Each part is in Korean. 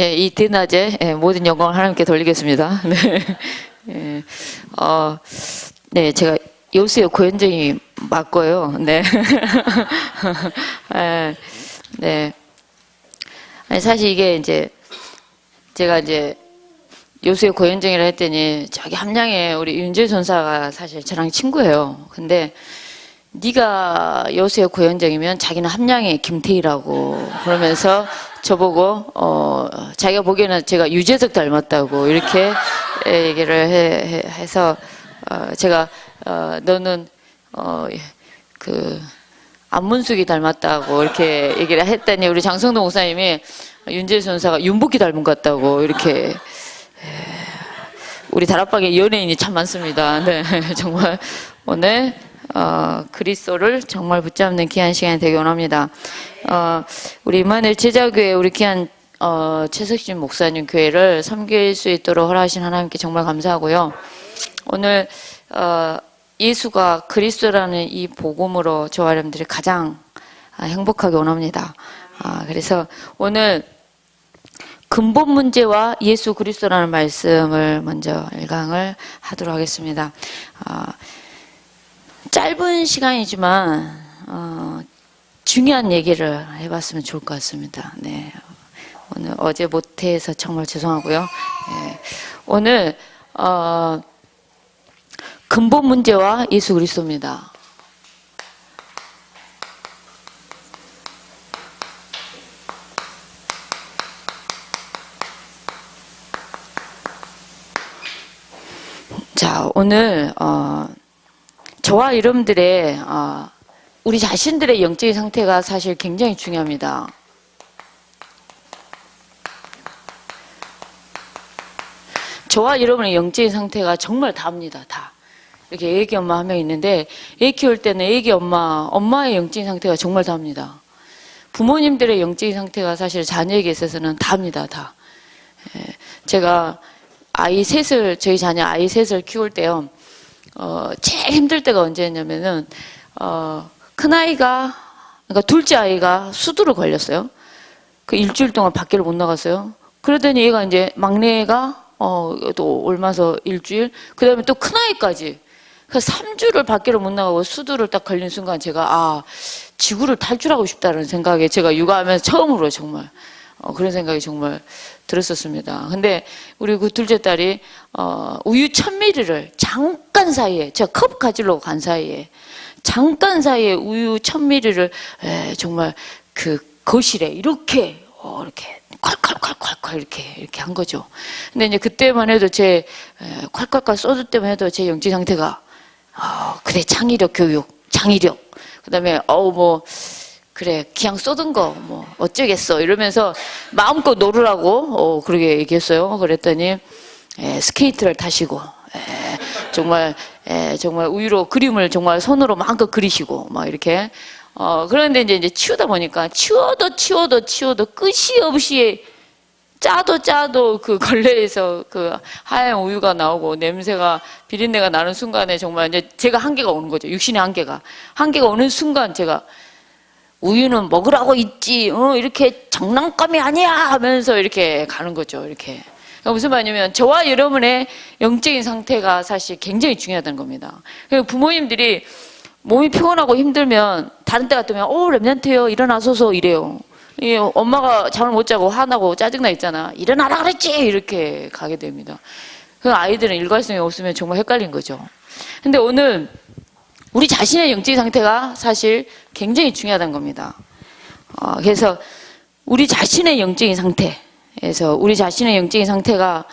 예, 이 대낮에 모든 영광을 하나님께 돌리겠습니다. 네. 예, 네, 제가 요수의 고현정이 맞고요. 네. 네. 아니, 사실 이게 이제 제가 이제 요수의 고현정이라 했더니 저기 함양에 우리 윤재 전사가 사실 저랑 친구예요. 근데 네가 요수의 고현정이면 자기는 함양의 김태희라고 그러면서 저보고 자기가 보기에는 제가 유재석 닮았다고 이렇게 얘기를 해서 제가 너는 그 안문숙이 닮았다고 이렇게 얘기를 했더니 우리 장성동 목사님이 윤재 전사가 윤복희 닮은 것 같다고 이렇게 우리 다락방에 연예인이 참 많습니다. 네, 정말 오늘 그리스도를 정말 붙잡는 귀한 시간이 되기 원합니다. 우리 임마누엘 제자교회 우리 귀한 최석진 목사님 교회를 섬길 수 있도록 허락하신 하나님께 정말 감사하고요. 오늘 예수가 그리스도라는 이 복음으로 저와 여러분들이 가장 행복하게 원합니다. 그래서 오늘 근본 문제와 예수 그리스도라는 말씀을 먼저 일강을 하도록 하겠습니다. 짧은 시간이지만 중요한 얘기를 해봤으면 좋을 것 같습니다. 네, 오늘 어제 못해서 정말 죄송하고요. 네, 오늘 근본 문제와 예수 그리스도입니다. 자, 오늘 저와 여러분들의 우리 자신들의 영적인 상태가 사실 굉장히 중요합니다. 저와 여러분의 영적인 상태가 정말 다릅니다. 다. 이렇게 애기 엄마 한 명 있는데 애 키울 때는 애기 엄마의 영적인 상태가 정말 다릅니다. 부모님들의 영적인 상태가 사실 자녀에게 있어서는 다릅니다. 다. 제가 저희 자녀 아이 셋을 키울 때요. 제일 힘들 때가 언제였냐면은, 큰아이가, 그러니까 둘째 아이가 수두로 걸렸어요. 그 일주일 동안 밖에를 못 나갔어요. 그러더니 얘가 이제 막내가, 또 옮아서 일주일, 그 다음에 또 큰아이까지. 그 3주를 밖에를 못 나가고 수두를 딱 걸린 순간 제가, 지구를 탈출하고 싶다는 생각에 제가 육아하면서 처음으로 정말, 그런 생각이 정말 들었었습니다. 근데 우리 그 둘째 딸이 우유 1000ml를 잠깐 사이에 제가 컵 가지러 간 사이에 잠깐 사이에 우유 1000ml를 정말 그 거실에 이렇게 콸콸콸콸콸 이렇게 한 거죠. 근데 이제 그때만 해도 제 콸콸콸 소주 때만 해도 제 영적 상태가 그래 창의력 교육 창의력 그다음에 그래 그냥 쏟은 거 뭐 어쩌겠어 이러면서 마음껏 놀으라고 그렇게 얘기했어요. 그랬더니 스케이트를 타시고 정말 우유로 그림을 정말 손으로 마음껏 그리시고 막 이렇게 그런데 이제 치우다 보니까 치워도 끝이 없이 짜도 그 걸레에서 그 하얀 우유가 나오고 냄새가 비린내가 나는 순간에 정말 이제 제가 한계가 오는 거죠. 육신의 한계가 오는 순간 제가 우유는 먹으라고 있지, 이렇게 장난감이 아니야 하면서 이렇게 가는 거죠. 이렇게. 그러니까 무슨 말이냐면 저와 여러분의 영적인 상태가 사실 굉장히 중요하다는 겁니다. 그리고 부모님들이 몸이 피곤하고 힘들면 다른 때 같으면 렘넌트요 일어나소서 이래요. 엄마가 잠을 못 자고 화나고 짜증나 있잖아. 일어나라 그랬지 이렇게 가게 됩니다. 그 아이들은 일관성이 없으면 정말 헷갈린 거죠. 근데 오늘 우리 자신의 영적인 상태가 사실 굉장히 중요하다는 겁니다. 그래서 우리 자신의 영적인 상태가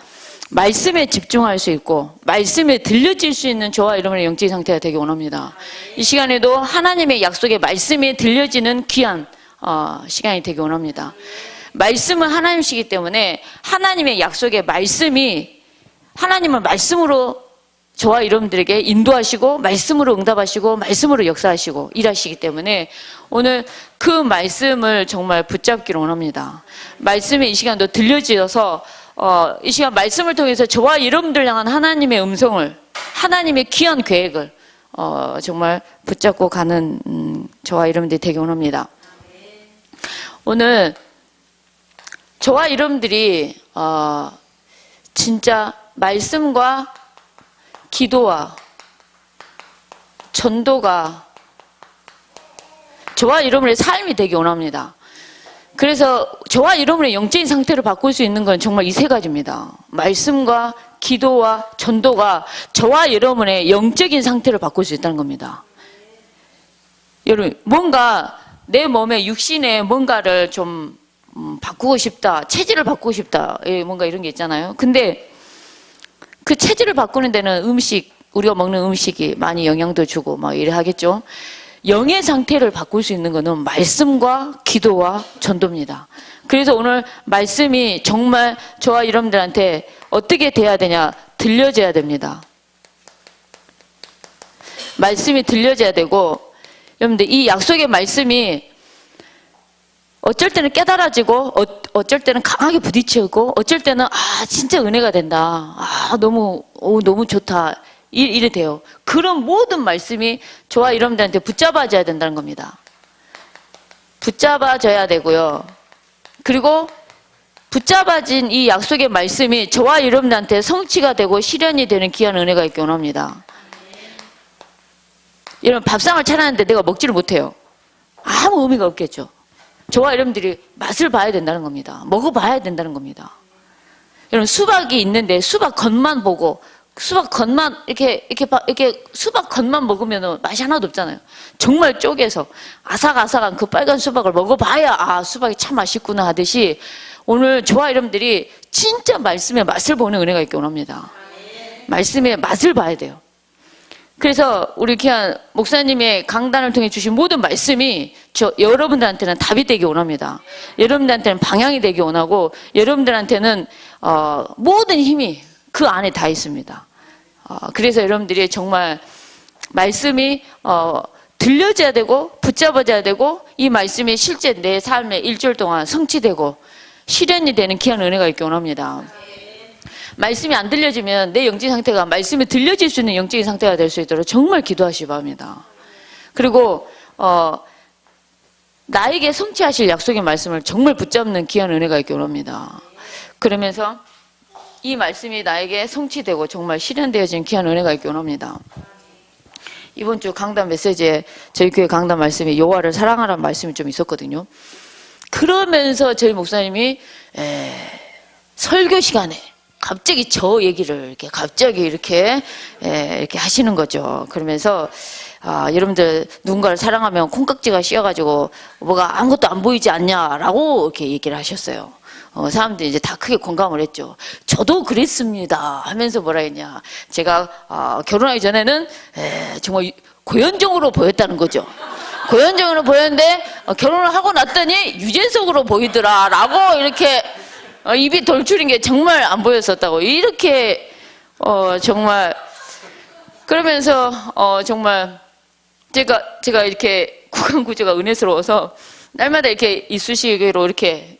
말씀에 집중할 수 있고 말씀에 들려질 수 있는 저와 여러분의 영적인 상태가 되기 원합니다. 이 시간에도 하나님의 약속의 말씀에 들려지는 귀한 시간이 되기 원합니다. 말씀은 하나님이시기 때문에 하나님의 약속의 말씀이 하나님은 말씀으로 저와 여러분들에게 인도하시고 말씀으로 응답하시고 말씀으로 역사하시고 일하시기 때문에 오늘 그 말씀을 정말 붙잡기를 원합니다. 말씀이 이 시간도 들려지어서 이 시간 말씀을 통해서 저와 여러분들 향한 하나님의 음성을 하나님의 귀한 계획을 정말 붙잡고 가는 저와 여러분들이 되기 원합니다. 오늘 저와 여러분들이 진짜 말씀과 기도와 전도가 저와 여러분의 삶이 되기 원합니다. 그래서 저와 여러분의 영적인 상태를 바꿀 수 있는 건 정말 이 세 가지입니다. 말씀과 기도와 전도가 저와 여러분의 영적인 상태를 바꿀 수 있다는 겁니다. 여러분, 뭔가 내 몸에 육신에 뭔가를 좀 바꾸고 싶다, 체질을 바꾸고 싶다, 뭔가 이런 게 있잖아요. 근데 그 체질을 바꾸는 데는 음식, 우리가 먹는 음식이 많이 영향도 주고 막 이래 하겠죠. 영의 상태를 바꿀 수 있는 것은 말씀과 기도와 전도입니다. 그래서 오늘 말씀이 정말 저와 여러분들한테 어떻게 돼야 되냐, 들려져야 됩니다. 말씀이 들려져야 되고, 여러분들 이 약속의 말씀이 어쩔 때는 깨달아지고 어쩔 때는 강하게 부딪히고 어쩔 때는 진짜 은혜가 된다, 너무 좋다, 이래 돼요. 그런 모든 말씀이 저와 여러분들한테 붙잡아져야 된다는 겁니다. 붙잡아져야 되고요. 그리고 붙잡아진 이 약속의 말씀이 저와 여러분들한테 성취가 되고 실현이 되는 귀한 은혜가 있기 원합니다. 여러분, 밥상을 차렸는데 내가 먹지를 못해요. 아무 의미가 없겠죠. 저와 여러분들이 맛을 봐야 된다는 겁니다. 먹어봐야 된다는 겁니다. 여러분, 수박이 있는데 수박 겉만 보고 수박 겉만 이렇게 수박 겉만 먹으면 맛이 하나도 없잖아요. 정말 쪼개서 아삭아삭한 그 빨간 수박을 먹어봐야 수박이 참 맛있구나 하듯이 오늘 저와 여러분들이 진짜 말씀의 맛을 보는 은혜가 있기 원합니다. 말씀의 맛을 봐야 돼요. 그래서 우리 귀한 목사님의 강단을 통해 주신 모든 말씀이 여러분들한테는 답이 되기 원합니다. 여러분들한테는 방향이 되기 원하고 여러분들한테는 모든 힘이 그 안에 다 있습니다. 그래서 여러분들이 정말 말씀이 들려져야 되고 붙잡아져야 되고 이 말씀이 실제 내 삶의 일주일 동안 성취되고 실현이 되는 귀한 은혜가 있기 원합니다. 말씀이 안 들려지면 내 영적인 상태가 말씀이 들려질 수 있는 영적인 상태가 될 수 있도록 정말 기도하시기 바랍니다. 그리고 나에게 성취하실 약속의 말씀을 정말 붙잡는 귀한 은혜가 있기 원합니다. 그러면서 이 말씀이 나에게 성취되고 정말 실현되어진 귀한 은혜가 있기 원합니다. 이번 주 강단 메시지에 저희 교회 강단 말씀이 여호와를 사랑하라는 말씀이 좀 있었거든요. 그러면서 저희 목사님이 설교 시간에 갑자기 저 얘기를 이렇게 하시는 거죠. 그러면서 여러분들 누군가를 사랑하면 콩깍지가 씌어가지고 뭐가 아무것도 안 보이지 않냐라고 이렇게 얘기를 하셨어요. 사람들이 이제 다 크게 공감을 했죠. 저도 그랬습니다 하면서 뭐라 했냐, 제가 결혼하기 전에는 정말 고현정으로 보였다는 거죠. 고현정으로 보였는데 결혼을 하고 났더니 유재석으로 보이더라 라고 이렇게 입이 돌출인 게 정말 안 보였었다고 이렇게 정말 그러면서 정말 제가 이렇게 구강 구조가 은혜스러워서 날마다 이렇게 이쑤시개로 이렇게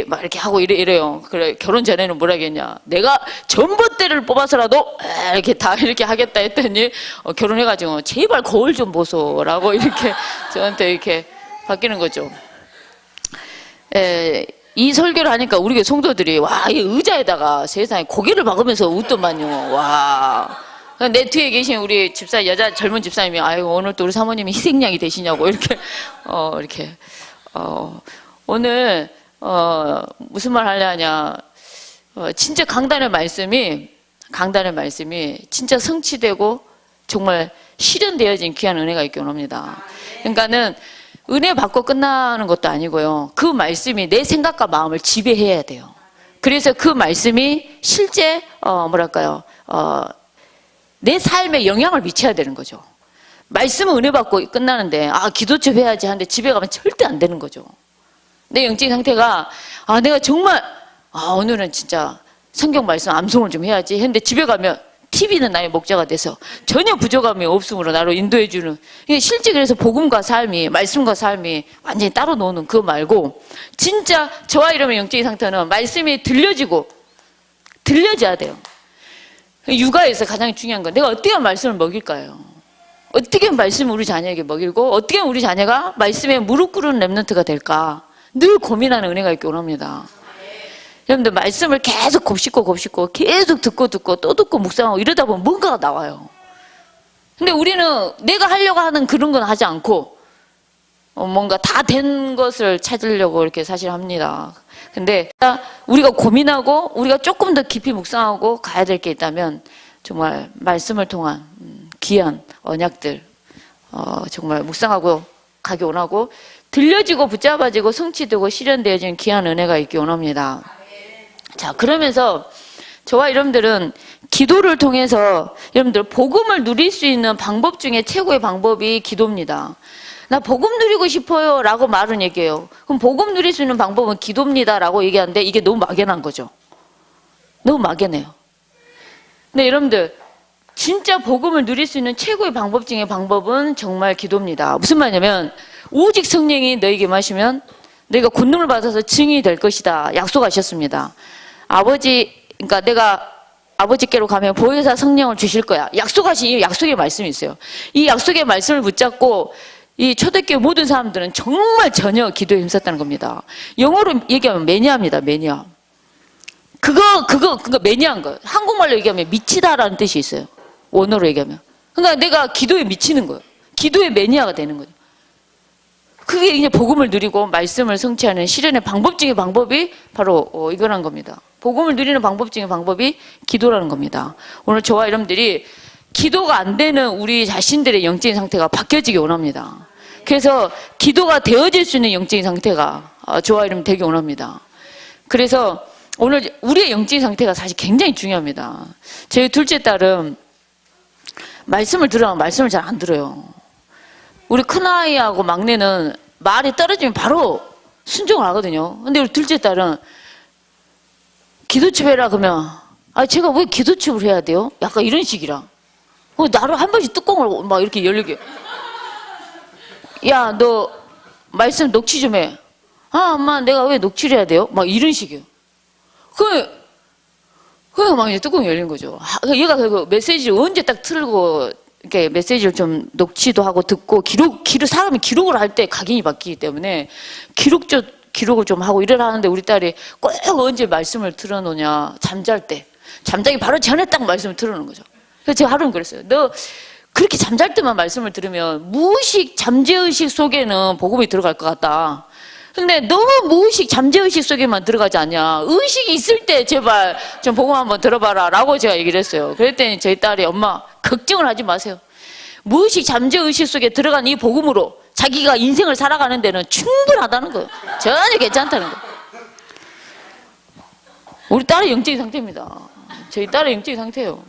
막 이렇게 하고 이래요. 그래, 결혼 전에는 뭐라 했냐, 내가 전봇대를 뽑아서라도 이렇게 다 이렇게 하겠다 했더니 결혼해가지고 제발 거울 좀 보소라고 이렇게 저한테 이렇게 바뀌는 거죠. 이 설교를 하니까 우리 교회 성도들이 이 의자에다가 세상에 고개를 박으면서 웃더만요. 내 뒤에 계신 우리 집사, 여자 젊은 집사님이 오늘 또 우리 사모님이 희생양이 되시냐고 이렇게 오늘 무슨 말 하려냐, 진짜 강단의 말씀이 진짜 성취되고 정말 실현되어진 귀한 은혜가 있기 원합니다. 그러니까는 은혜 받고 끝나는 것도 아니고요, 그 말씀이 내 생각과 마음을 지배해야 돼요. 그래서 그 말씀이 실제 내 삶에 영향을 미쳐야 되는 거죠. 말씀은 은혜 받고 끝나는데 기도 좀 해야지 하는데 집에 가면 절대 안 되는 거죠. 내 영적인 상태가 내가 정말 오늘은 진짜 성경 말씀 암송을 좀 해야지 했는데 집에 가면 TV는 나의 목자가 돼서 전혀 부족함이 없으므로 나를 인도해주는, 실제 그래서 복음과 삶이, 말씀과 삶이 완전히 따로 노는 그거 말고 진짜 저와 이러면 영적인 상태는 말씀이 들려져야 돼요. 육아에서 가장 중요한 건 내가 어떻게 말씀을 먹일까요? 어떻게 말씀을 우리 자녀에게 먹이고 어떻게 우리 자녀가 말씀에 무릎 꿇은 렘넌트가 될까? 늘 고민하는 은혜가 있기 원합니다. 여러분들 말씀을 계속 곱씹고 계속 듣고 또 듣고 묵상하고 이러다 보면 뭔가가 나와요. 근데 우리는 내가 하려고 하는 그런 건 하지 않고 뭔가 다 된 것을 찾으려고 이렇게 사실 합니다. 근데 우리가 고민하고 우리가 조금 더 깊이 묵상하고 가야 될 게 있다면 정말 말씀을 통한 귀한 언약들 정말 묵상하고 가기 원하고 들려지고 붙잡아지고 성취되고 실현되어지는 귀한 은혜가 있기 원합니다. 자, 그러면서 저와 여러분들은 기도를 통해서 여러분들 복음을 누릴 수 있는 방법 중에 최고의 방법이 기도입니다. 나 복음 누리고 싶어요 라고 말은 얘기해요. 그럼 복음 누릴 수 있는 방법은 기도입니다 라고 얘기하는데 이게 너무 막연한 거죠. 너무 막연해요. 근데 여러분들 진짜 복음을 누릴 수 있는 최고의 방법 중에 방법은 정말 기도입니다. 무슨 말이냐면 오직 성령이 너에게 마시면 너희가 권능을 받아서 증인이 될 것이다 약속하셨습니다. 그러니까 내가 아버지께로 가면 보혜사 성령을 주실 거야. 약속하신 이 약속의 말씀이 있어요. 이 약속의 말씀을 붙잡고 이 초대교회 모든 사람들은 정말 전혀 기도에 힘썼다는 겁니다. 영어로 얘기하면 매니아입니다. 매니아. 그거 매니아인 거예요. 한국말로 얘기하면 미치다라는 뜻이 있어요. 원어로 얘기하면. 그러니까 내가 기도에 미치는 거예요. 기도의 매니아가 되는 거죠. 그게 이제 복음을 누리고 말씀을 성취하는 실현의 방법 중의 방법이 바로 이거란 겁니다. 복음을 누리는 방법 중의 방법이 기도라는 겁니다. 오늘 저와 여러분들이 기도가 안 되는 우리 자신들의 영적인 상태가 바뀌어지기 원합니다. 그래서 기도가 되어질 수 있는 영적인 상태가 저와 여러분 되기 원합니다. 그래서 오늘 우리의 영적인 상태가 사실 굉장히 중요합니다. 제 둘째 딸은 말씀을 들으면 말씀을 잘 안 들어요. 우리 큰아이하고 막내는 말이 떨어지면 바로 순종을 하거든요. 근데 우리 둘째 딸은 기도첩 해라 그러면 제가 왜 기도첩을 해야 돼요? 약간 이런 식이라. 나를 한 번씩 뚜껑을 막 이렇게 열리게. 야, 너 말씀 녹취 좀 해. 엄마 내가 왜 녹취를 해야 돼요? 막 이런 식이에요. 그냥 막 이제 뚜껑이 열린 거죠. 얘가 그 메시지를 언제 딱 틀고 이렇게 메시지를 좀 녹취도 하고 듣고 사람이 기록을 할 때 각인이 바뀌기 때문에 기록을 좀 하고 이래라 하는데 우리 딸이 꼭 언제 말씀을 틀어놓냐. 잠잘 때. 잠자기 바로 전에 딱 말씀을 틀어놓는 거죠. 그래서 제가 하루는 그랬어요. 너 그렇게 잠잘 때만 말씀을 들으면 무의식, 잠재의식 속에는 복음이 들어갈 것 같다. 근데 너무 무의식, 잠재의식 속에만 들어가지 않냐. 의식이 있을 때 제발 좀 복음 한번 들어봐라 라고 제가 얘기를 했어요. 그랬더니 저희 딸이 엄마 걱정을 하지 마세요. 무의식, 잠재의식 속에 들어간 이 복음으로 자기가 인생을 살아가는 데는 충분하다는 거예요. 전혀 괜찮다는 거예요. 우리 딸의 영적인 상태입니다. 저희 딸의 영적인 상태예요.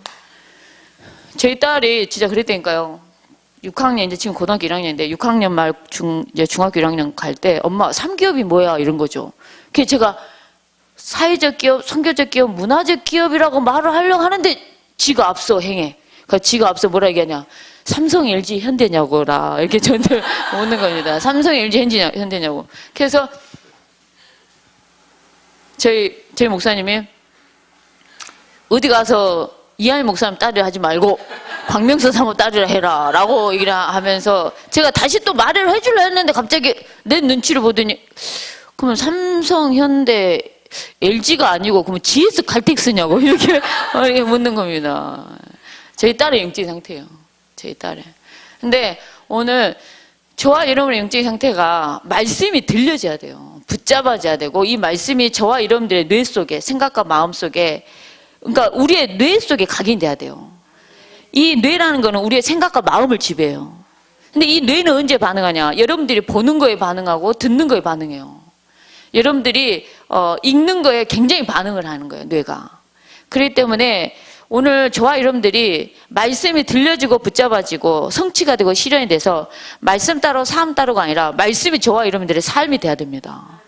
저희 딸이 진짜 그랬다니까요. 6학년, 이제 지금 고등학교 1학년인데 6학년 말 이제 중학교 1학년 갈 때 엄마 3기업이 뭐야? 이런 거죠. 그래서 제가 사회적 기업, 선교적 기업, 문화적 기업이라고 말을 하려고 하는데 지가 앞서 행해. 그러니까 지가 앞서 뭐라 얘기하냐. 삼성, LG, 현대냐고라. 이렇게 저한테 묻는 겁니다. 삼성, LG, 현대냐고. 그래서 저희 목사님이 어디 가서 이하이 목사님 딸이라 하지 말고 박명수 사모 딸이라 해라 라고 얘기를 하면서 제가 다시 또 말을 해주려 했는데 갑자기 내 눈치를 보더니 그러면 삼성, 현대, LG가 아니고 그러면 GS 칼텍스냐고 이렇게 묻는 겁니다. 저희 딸의 영적인 상태예요. 저희 딸의. 근데 오늘 저와 여러분의 영적인 상태가 말씀이 들려져야 돼요. 붙잡아져야 되고 이 말씀이 저와 여러분들의 뇌 속에 생각과 마음 속에 그러니까 우리의 뇌 속에 각인돼야 돼요. 이 뇌라는 거는 우리의 생각과 마음을 지배해요. 근데 이 뇌는 언제 반응하냐? 여러분들이 보는 거에 반응하고 듣는 거에 반응해요. 여러분들이 읽는 거에 굉장히 반응을 하는 거예요. 뇌가. 그렇기 때문에 오늘 저와 여러분들이 말씀이 들려지고 붙잡아지고 성취가 되고 실현이 돼서 말씀 따로 삶 따로가 아니라 말씀이 저와 여러분들의 삶이 돼야 됩니다.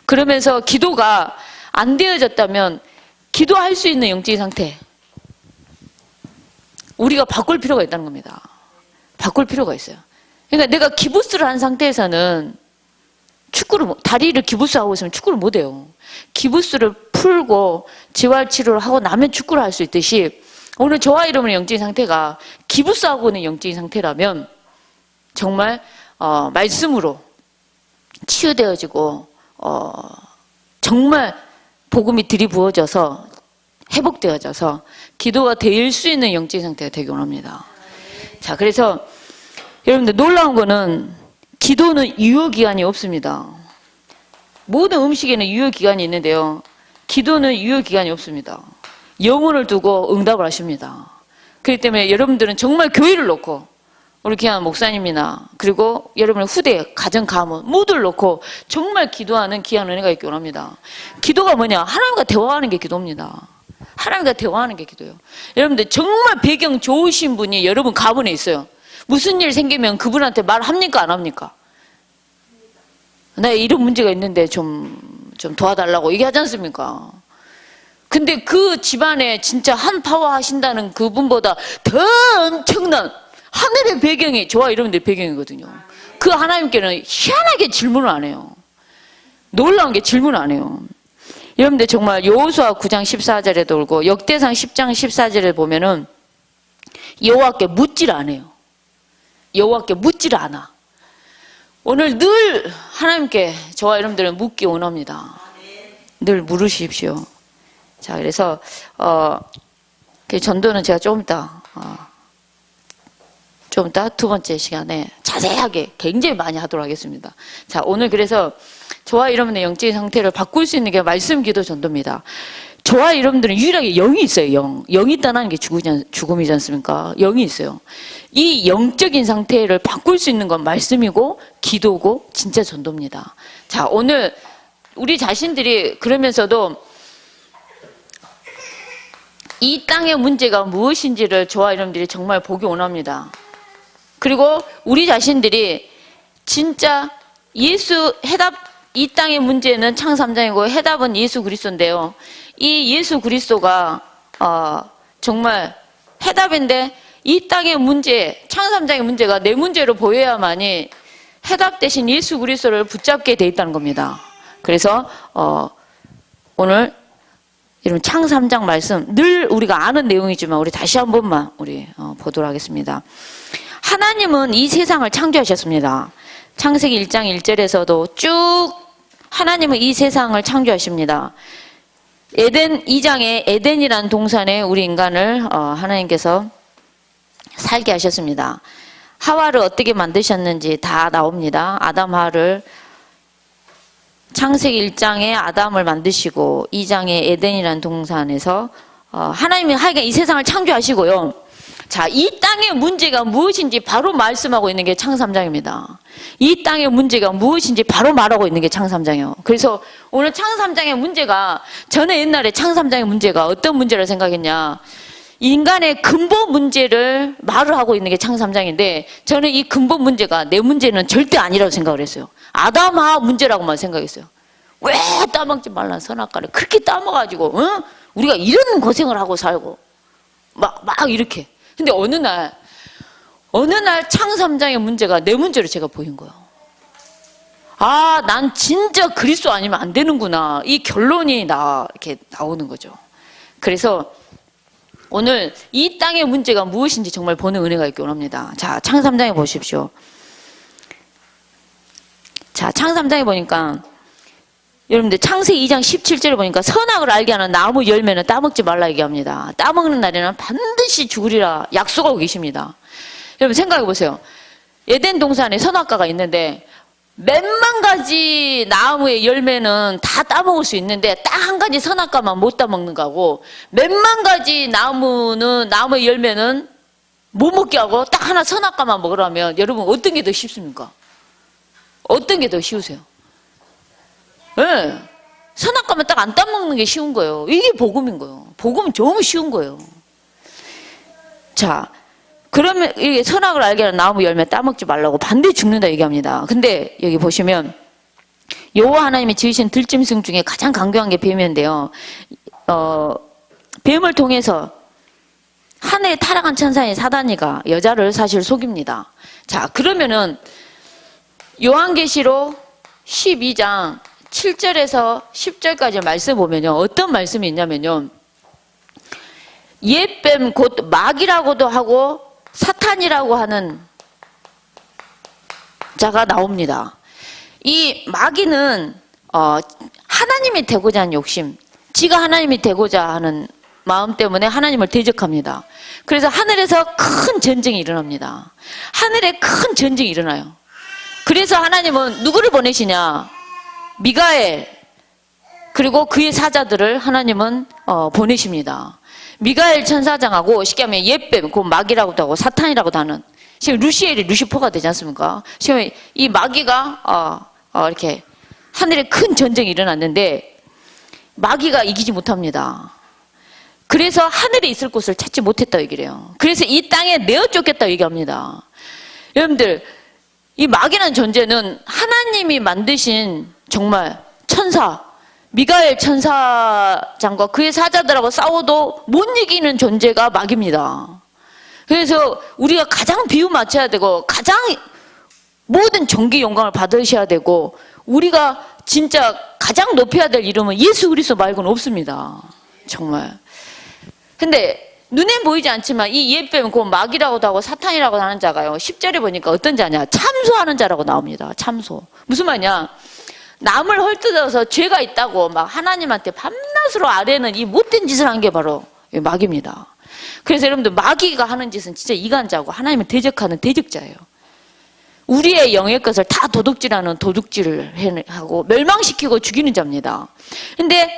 그러면서 기도가 안 되어졌다면 기도할 수 있는 영적인 상태 우리가 바꿀 필요가 있다는 겁니다. 바꿀 필요가 있어요. 그러니까 내가 기부스를 한 상태에서는 다리를 기부스하고 있으면 축구를 못해요. 기부스를 풀고 재활치료를 하고 나면 축구를 할 수 있듯이 오늘 저와 여러분의 영적인 상태가 기부스하고 있는 영적인 상태라면 정말 말씀으로 치유되어지고 정말 복음이 들이부어져서 회복되어져서 기도가 될 수 있는 영적인 상태가 되기 원합니다. 자, 그래서 여러분들 놀라운 거는 기도는 유효기간이 없습니다. 모든 음식에는 유효기간이 있는데요. 기도는 유효기간이 없습니다. 영혼을 두고 응답을 하십니다. 그렇기 때문에 여러분들은 정말 교회를 놓고 우리 귀한 목사님이나 그리고 여러분의 후대, 가정, 가문 모두를 놓고 정말 기도하는 귀한 은혜가 있기 원합니다. 기도가 뭐냐? 하나님과 대화하는 게 기도입니다. 하나님과 대화하는 게 기도예요. 여러분들 정말 배경 좋으신 분이 여러분 가문에 있어요. 무슨 일 생기면 그분한테 말합니까? 안 합니까? 나 이런 문제가 있는데 좀 도와달라고 얘기하지 않습니까? 근데 그 집안에 진짜 한 파워 하신다는 그분보다 더 엄청난 하늘의 배경이 저와 여러분들 배경이거든요. 그 하나님께는 희한하게 질문을 안 해요. 놀라운 게 질문을 안 해요. 여러분들 정말 여호수아 9장 14절에 돌고 역대상 10장 14절에 보면은 여호와께 묻질 않아요. 여호와께 묻질 않아. 오늘 늘 하나님께 저와 여러분들은 묻기 원합니다. 늘 물으십시오. 자, 그래서 그 전도는 제가 좀 이따 두 번째 시간에 자세하게 굉장히 많이 하도록 하겠습니다. 자, 오늘 그래서 저와 여러분의 영적인 상태를 바꿀 수 있는 게 말씀 기도 전도입니다. 저와 여러분들은 유일하게 영이 있어요. 영이 있다는 게 죽음이지 않습니까? 영이 있어요. 이 영적인 상태를 바꿀 수 있는 건 말씀이고 기도고 진짜 전도입니다. 자, 오늘 우리 자신들이 그러면서도 이 땅의 문제가 무엇인지를 저와 여러분들이 정말 보기 원합니다. 그리고 우리 자신들이 진짜 예수 해답, 이 땅의 문제는 창세 3장이고 해답은 예수 그리스도인데요. 이 예수 그리스도가 정말 해답인데 이 땅의 문제, 창세 3장의 문제가 내 문제로 보여야만이 해답 대신 예수 그리스도를 붙잡게 돼 있다는 겁니다. 그래서 오늘 여러분 창세 3장 말씀 늘 우리가 아는 내용이지만 우리 다시 한 번만 우리 보도록 하겠습니다. 하나님은 이 세상을 창조하셨습니다. 창세기 1장 1절에서도 쭉 하나님은 이 세상을 창조하십니다. 에덴 2장에 에덴이라는 동산에 우리 인간을 하나님께서 살게 하셨습니다. 하와를 어떻게 만드셨는지 다 나옵니다. 아담 하와를 창세기 1장에 아담을 만드시고 2장에 에덴이라는 동산에서 하나님이 하여간 이 세상을 창조하시고요. 자, 이 땅의 문제가 무엇인지 바로 말씀하고 있는 게 창세 3장입니다. 이 땅의 문제가 무엇인지 바로 말하고 있는 게 창세 3장이에요. 그래서 오늘 창세 3장의 문제가 저는 옛날에 창세 3장의 문제가 어떤 문제를 생각했냐. 인간의 근본 문제를 말을 하고 있는 게 창세 3장인데 저는 이 근본 문제가 내 문제는 절대 아니라고 생각을 했어요. 아담 하와 문제라고만 생각했어요. 왜 따먹지 말라는 선악과를 그렇게 따먹어가지고 우리가 이런 고생을 하고 살고 막 이렇게. 근데 어느 날 창세 3장의 문제가 내 문제로 제가 보인 거예요. 아, 난 진짜 그리스도 아니면 안 되는구나. 이 결론이 이렇게 나오는 거죠. 그래서 오늘 이 땅의 문제가 무엇인지 정말 보는 은혜가 있기 원합니다. 자, 창세 3장에 보십시오. 자, 창세 3장에 보니까 여러분들 창세기 2장 17절에 보니까 선악을 알게 하는 나무 열매는 따먹지 말라 얘기합니다. 따먹는 날에는 반드시 죽으리라 약속하고 계십니다. 여러분 생각해 보세요. 에덴 동산에 선악과가 있는데 몇만 가지 나무의 열매는 다 따먹을 수 있는데 딱 한 가지 선악과만 못 따먹는 거고 몇만 가지 나무의 열매는 못 먹게 하고 딱 하나 선악과만 먹으라면 여러분 어떤 게 더 쉽습니까? 어떤 게 더 쉬우세요? 네. 선악과만 딱 안 따먹는 게 쉬운 거예요. 이게 복음인 거예요. 복음은 너무 쉬운 거예요. 자, 그러면 이게 선악을 알게 하는 나무 열매 따먹지 말라고 반드시 죽는다 얘기합니다. 근데 여기 보시면 여호와 하나님이 지으신 들짐승 중에 가장 강경한 게 뱀인데요. 뱀을 통해서 하늘에 타락한 천사인 사단이가 여자를 사실 속입니다. 자, 그러면은 요한계시록 12장 7절에서 10절까지 말씀 보면요. 어떤 말씀이 있냐면요. 옛뱀 곧 마귀라고도 하고 사탄이라고 하는 자가 나옵니다. 이 마귀는 하나님이 되고자 하는 욕심, 지가 하나님이 되고자 하는 마음 때문에 하나님을 대적합니다. 그래서 하늘에서 큰 전쟁이 일어납니다. 하늘에 큰 전쟁이 일어나요. 그래서 하나님은 누구를 보내시냐? 미가엘 그리고 그의 사자들을 하나님은 보내십니다. 미가엘 천사장하고 쉽게 하면 옛뱀, 그 마귀라고도 하고 사탄이라고도 하는, 지금 루시엘이 루시퍼가 되지 않습니까? 지금 이 마귀가 이렇게 하늘에 큰 전쟁이 일어났는데 마귀가 이기지 못합니다. 그래서 하늘에 있을 곳을 찾지 못했다고 얘기를 해요. 그래서 이 땅에 내어 쫓겼다고 얘기합니다. 여러분들, 이 마귀라는 존재는 하나님이 만드신 정말 천사, 미가엘 천사장과 그의 사자들하고 싸워도 못 이기는 존재가 마귀입니다. 그래서 우리가 가장 비유 맞춰야 되고 가장 모든 존귀 영광을 받으셔야 되고 우리가 진짜 가장 높여야 될 이름은 예수 그리스도 말고는 없습니다. 정말. 근데 눈에 보이지 않지만 이 옛뱀, 그 마귀라고도 하고 사탄이라고 하는 자가요, 10절에 보니까 어떤 자냐? 참소하는 자라고 나옵니다. 참소. 무슨 말이냐? 남을 헐뜯어서 죄가 있다고 막 하나님한테 밤낮으로 아뢰는 이 못된 짓을 한 게 바로 마귀입니다. 그래서 여러분들, 마귀가 하는 짓은 진짜 이간자고 하나님을 대적하는 대적자예요. 우리의 영의 것을 다 도둑질하는 도둑질을 하고 멸망시키고 죽이는 자입니다. 근데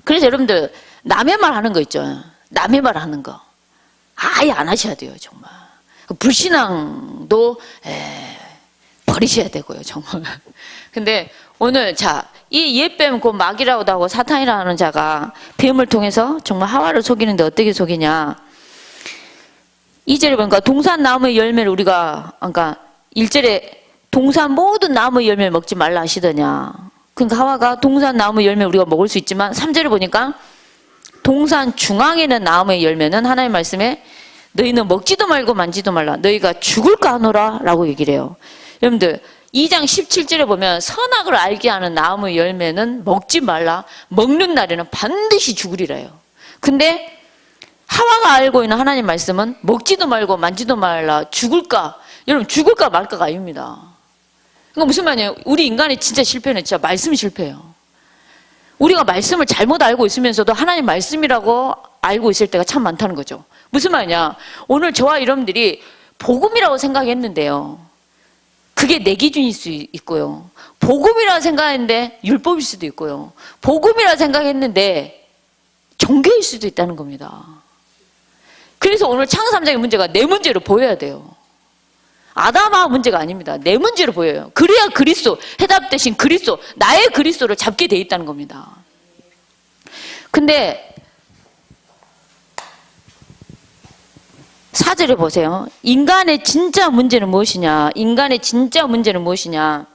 그래서 여러분들, 남의 말 하는 거 있죠. 남의 말 하는 거 아예 안 하셔야 돼요. 정말 불신앙도 버리셔야 되고요. 정말. 근데 오늘 이 옛뱀, 그 마귀라고도 하고 사탄이라고 하는 자가 뱀을 통해서 정말 하와를 속이는데 어떻게 속이냐? 2절에 보니까 동산 나무의 열매를 우리가, 그러니까 1절에 동산 모든 나무의 열매를 먹지 말라 하시더냐. 그러니까 하와가 동산 나무 열매 우리가 먹을 수 있지만 3절에 보니까 동산 중앙에 있는 나무의 열매는 하나님 말씀에 너희는 먹지도 말고 만지도 말라. 너희가 죽을까 하노라 라고 얘기를 해요. 여러분들, 2장 17절에 보면 선악을 알게 하는 나무의 열매는 먹지 말라. 먹는 날에는 반드시 죽으리라요. 근데 하와가 알고 있는 하나님 말씀은 먹지도 말고 만지도 말라. 죽을까? 여러분, 죽을까 말까가 아닙니다. 그러니까 무슨 말이에요? 우리 인간의 진짜 실패는 진짜 말씀이 실패예요. 우리가 말씀을 잘못 알고 있으면서도 하나님 말씀이라고 알고 있을 때가 참 많다는 거죠. 무슨 말이냐? 오늘 저와 여러분들이 복음이라고 생각했는데요, 그게 내 기준일 수 있고요, 복음이라고 생각했는데 율법일 수도 있고요, 복음이라고 생각했는데 종교일 수도 있다는 겁니다. 그래서 오늘 창세 3장의 문제가 내 문제로 보여야 돼요. 아담아 문제가 아닙니다. 내 문제로 보여요. 그래야 그리스도, 해답 대신 그리스도, 나의 그리스도를 잡게 돼 있다는 겁니다. 근데 4절에 보세요. 인간의 진짜 문제는 무엇이냐? 인간의 진짜 문제는 무엇이냐?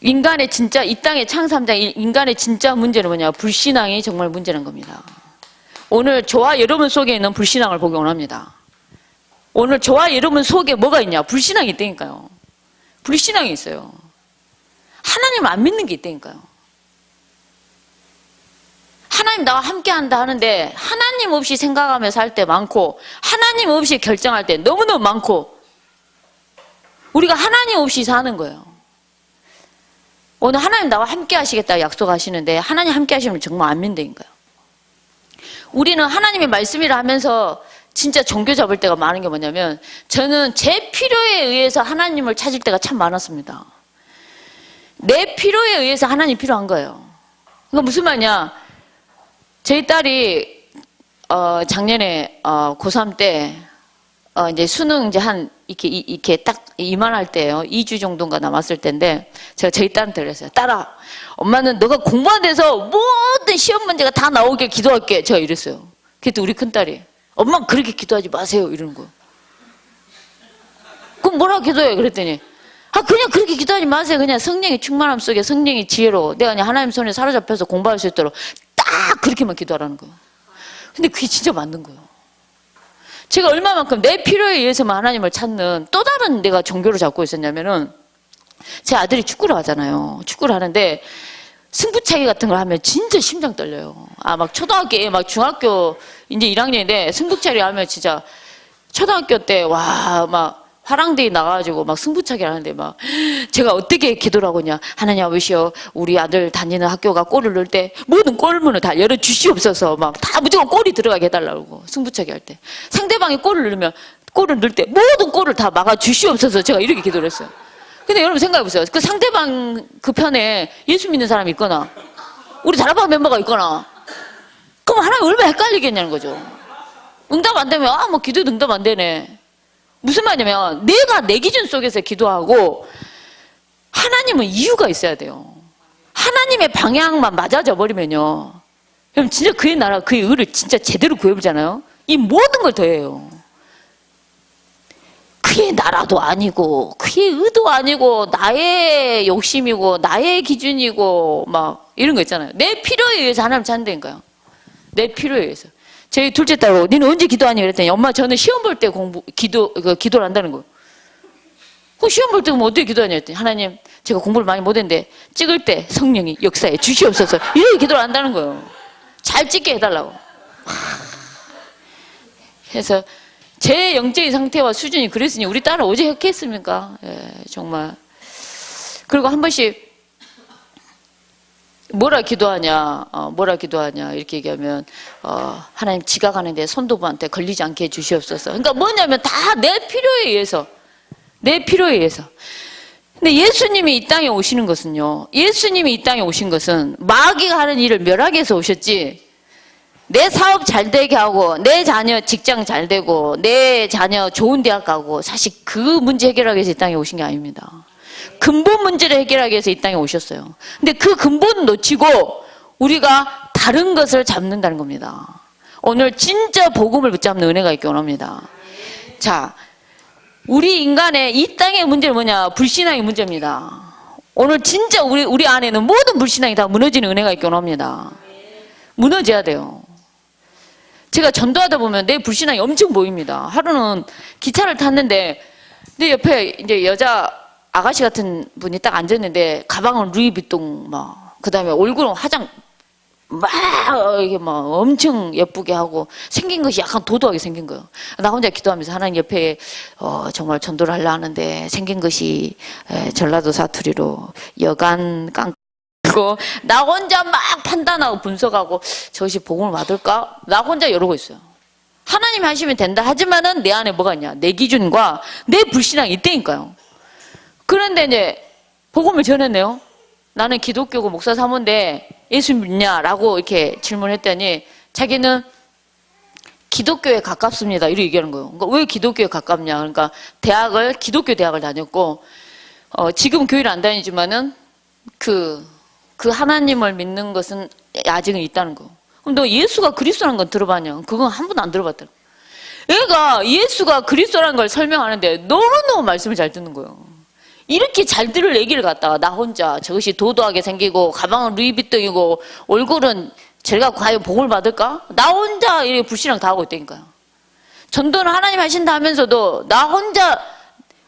인간의 진짜, 이 땅의 창세 3장 인간의 진짜 문제는 뭐냐? 불신앙이 정말 문제라는 겁니다. 오늘 저와 여러분 속에 있는 불신앙을 복용을 합니다. 오늘 저와 여러분 속에 뭐가 있냐? 불신앙이 있다니까요. 불신앙이 있어요. 하나님 안 믿는 게 있다니까요. 하나님 나와 함께 한다 하는데 하나님 없이 생각하며 살 때 많고, 하나님 없이 결정할 때 너무너무 많고, 우리가 하나님 없이 사는 거예요. 오늘 하나님 나와 함께 하시겠다 약속하시는데 하나님 함께 하시면 정말 안 믿는다니까요. 우리는 하나님의 말씀이라 하면서 진짜 종교 잡을 때가 많은 게 뭐냐면, 저는 제 필요에 의해서 하나님을 찾을 때가 참 많았습니다. 내 필요에 의해서 하나님이 필요한 거예요. 그러니까 무슨 말이냐? 저희 딸이 작년에 고3 때 이제 수능 이제 이렇게 딱 이만할 때예요. 2주 정도인가 남았을 때인데 제가 저희 딸한테 그랬어요. 딸아, 엄마는 너가 공부한 데서 모든 시험 문제가 다 나오게 기도할게. 제가 이랬어요. 그때 우리 큰딸이, 엄마 그렇게 기도하지 마세요, 이러는 거예요. 그럼 뭐라고 기도해? 그랬더니, 그냥 그렇게 기도하지 마세요. 그냥 성령의 충만함 속에 성령의 지혜로 내가 그냥 하나님 손에 사로잡혀서 공부할 수 있도록 딱 그렇게만 기도하라는 거예요. 근데 그게 진짜 맞는 거예요. 제가 얼마만큼 내 필요에 의해서만 하나님을 찾는 또 다른 내가 종교를 잡고 있었냐면은, 제 아들이 축구를 하잖아요. 축구를 하는데 승부차기 같은 걸 하면 진짜 심장 떨려요. 막 초등학교, 막 중학교 이제 1학년인데 승부차기 하면 진짜 초등학교 때 막 화랑대에 나가가지고 막 승부차기 하는데 막 제가 어떻게 기도를 하고냐. 하나님 아버지여, 우리 아들 다니는 학교가 골을 넣을 때 모든 골문을 다 열어주시옵소서. 막 다 무조건 골이 들어가게 해달라고 승부차기 할 때. 상대방이 골을 넣으면 골을 넣을 때 모든 골을 다 막아주시옵소서. 제가 이렇게 기도를 했어요. 근데 여러분 생각해보세요. 그 상대방 그 편에 예수 믿는 사람이 있거나 우리 다락방 멤버가 있거나 그럼 하나님 얼마나 헷갈리겠냐는 거죠. 응답 안 되면 뭐 기도도 응답 안 되네. 무슨 말이냐면 내가 내 기준 속에서 기도하고 하나님은 이유가 있어야 돼요. 하나님의 방향만 맞아져 버리면요. 그럼 진짜 그의 나라, 그의 의를 진짜 제대로 구해보잖아요. 이 모든 걸 더해요. 그의 나라도 아니고 그의 의도 아니고 나의 욕심이고 나의 기준이고 막 이런 거 있잖아요. 내 필요에 의해서 하나님 찾는다니까요. 내 필요에 의해서. 저희 둘째 딸하고 니는 언제 기도하니 그랬더니 엄마 저는 시험 볼 때 기도를 한다는 거예요. 그 시험 볼 때 그럼 어떻게 기도하냐 했더니 하나님 제가 공부를 많이 못했는데 찍을 때 성령이 역사에 주시옵소서 이렇게 기도를 한다는 거예요. 잘 찍게 해달라고. 그래서 제 영적인 상태와 수준이 그랬으니 우리 딸은 어제 했겠습니까? 예, 정말. 그리고 한 번씩 뭐라 기도하냐 이렇게 얘기하면 하나님 지각하는데 손도부한테 걸리지 않게 해주시옵소서. 그러니까 뭐냐면 다 내 필요에 의해서 근데 예수님이 이 땅에 오시는 것은요, 예수님이 이 땅에 오신 것은 마귀가 하는 일을 멸하기 위해서 오셨지 내 사업 잘 되게 하고 내 자녀 직장 잘 되고 내 자녀 좋은 대학 가고 사실 그 문제 해결하기 위해서 이 땅에 오신 게 아닙니다. 근본 문제를 해결하기 위해서 이 땅에 오셨어요. 근데 그 근본은 놓치고 우리가 다른 것을 잡는다는 겁니다. 오늘 진짜 복음을 붙잡는 은혜가 있기 원합니다. 자, 우리 인간의 이 땅의 문제는 뭐냐? 불신앙의 문제입니다. 오늘 진짜 우리 안에는 모든 불신앙이 다 무너지는 은혜가 있기 원합니다. 무너져야 돼요. 제가 전도하다 보면 내 불신앙이 엄청 보입니다. 하루는 기차를 탔는데 내 옆에 이제 여자 아가씨 같은 분이 딱 앉았는데 가방은 루이비통 막 그다음에 얼굴은 화장 막 이게 막 엄청 예쁘게 하고 생긴 것이 약간 도도하게 생긴 거예요. 나 혼자 기도하면서 하나님 옆에 정말 전도를 하려 하는데 생긴 것이 전라도 사투리로 여간 깡고 나 혼자 막 판단하고 분석하고 저것이 복음을 받을까? 나 혼자 이러고 있어요. 하나님이 하시면 된다 하지만은 내 안에 뭐가 있냐? 내 기준과 내 불신앙이 있다니까요. 그런데 이제 복음을 전했네요. 나는 기독교고 목사 사모인데 예수 믿냐라고 이렇게 질문했더니 자기는 기독교에 가깝습니다. 이렇게 얘기하는 거예요. 그러니까 왜 기독교에 가깝냐? 그러니까 기독교 대학을 다녔고 지금 교회를 안 다니지만은 그 하나님을 믿는 것은 아직은 있다는 거. 그럼 너 예수가 그리스도라는 건 들어봤냐? 그건 한 번도 안 들어봤더라. 얘가 예수가 그리스도라는 걸 설명하는데 너무너무 말씀을 잘 듣는 거예요. 이렇게 잘 들을 얘기를 갖다가 나 혼자 저것이 도도하게 생기고 가방은 루이비통이고 얼굴은 제가 과연 복을 받을까? 나 혼자 이렇게 불신앙 다 하고 있다니까요. 전도는 하나님 하신다 하면서도 나 혼자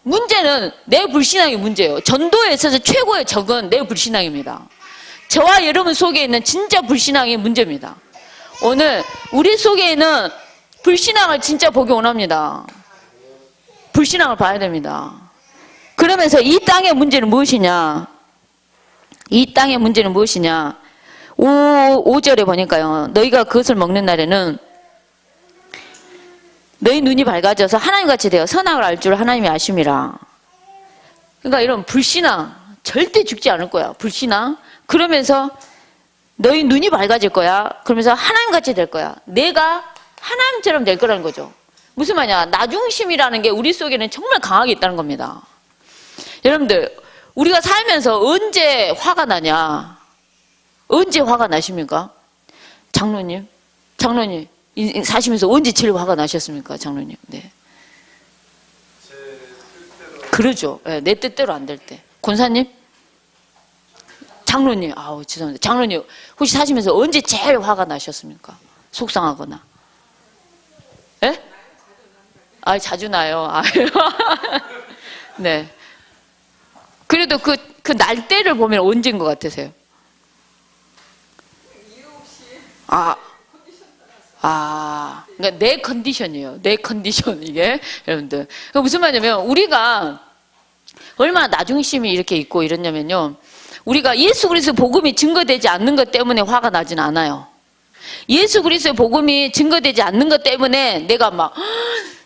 문제는 내 불신앙이 문제예요. 전도에 있어서 최고의 적은 내 불신앙입니다. 저와 여러분 속에 있는 진짜 불신앙이 문제입니다. 오늘 우리 속에 있는 불신앙을 진짜 보기 원합니다. 불신앙을 봐야 됩니다. 그러면서 이 땅의 문제는 무엇이냐? 이 땅의 문제는 무엇이냐? 5절에 보니까요. 너희가 그것을 먹는 날에는 너희 눈이 밝아져서 하나님같이 되어 선악을 알 줄 하나님이 아심이라. 그러니까 이런 불신앙 절대 죽지 않을 거야. 불신앙. 그러면서 너희 눈이 밝아질 거야. 그러면서 하나님같이 될 거야. 내가 하나님처럼 될 거라는 거죠. 무슨 말이냐? 나중심이라는 게 우리 속에는 정말 강하게 있다는 겁니다. 여러분들 우리가 살면서 언제 화가 나냐? 언제 화가 나십니까? 장로님 인생 사시면서 언제 제일 화가 나셨습니까? 장로님. 네. 그러죠. 네, 내 뜻대로 안 될 때. 권사님? 장로님, 아우 죄송합니다. 장로님 혹시 사시면서 언제 제일 화가 나셨습니까? 속상하거나. 예? 아 자주 나요. 네. 그래도 그 날때를 보면 언제인 것 같으세요? 그러니까 내 컨디션이에요. 내 컨디션 이게 여러분들. 그 무슨 말이냐면 우리가 얼마나 나중심이 이렇게 있고 이러냐면요. 우리가 예수 그리스도 복음이 증거되지 않는 것 때문에 화가 나진 않아요. 예수 그리스도의 복음이 증거되지 않는 것 때문에 내가 막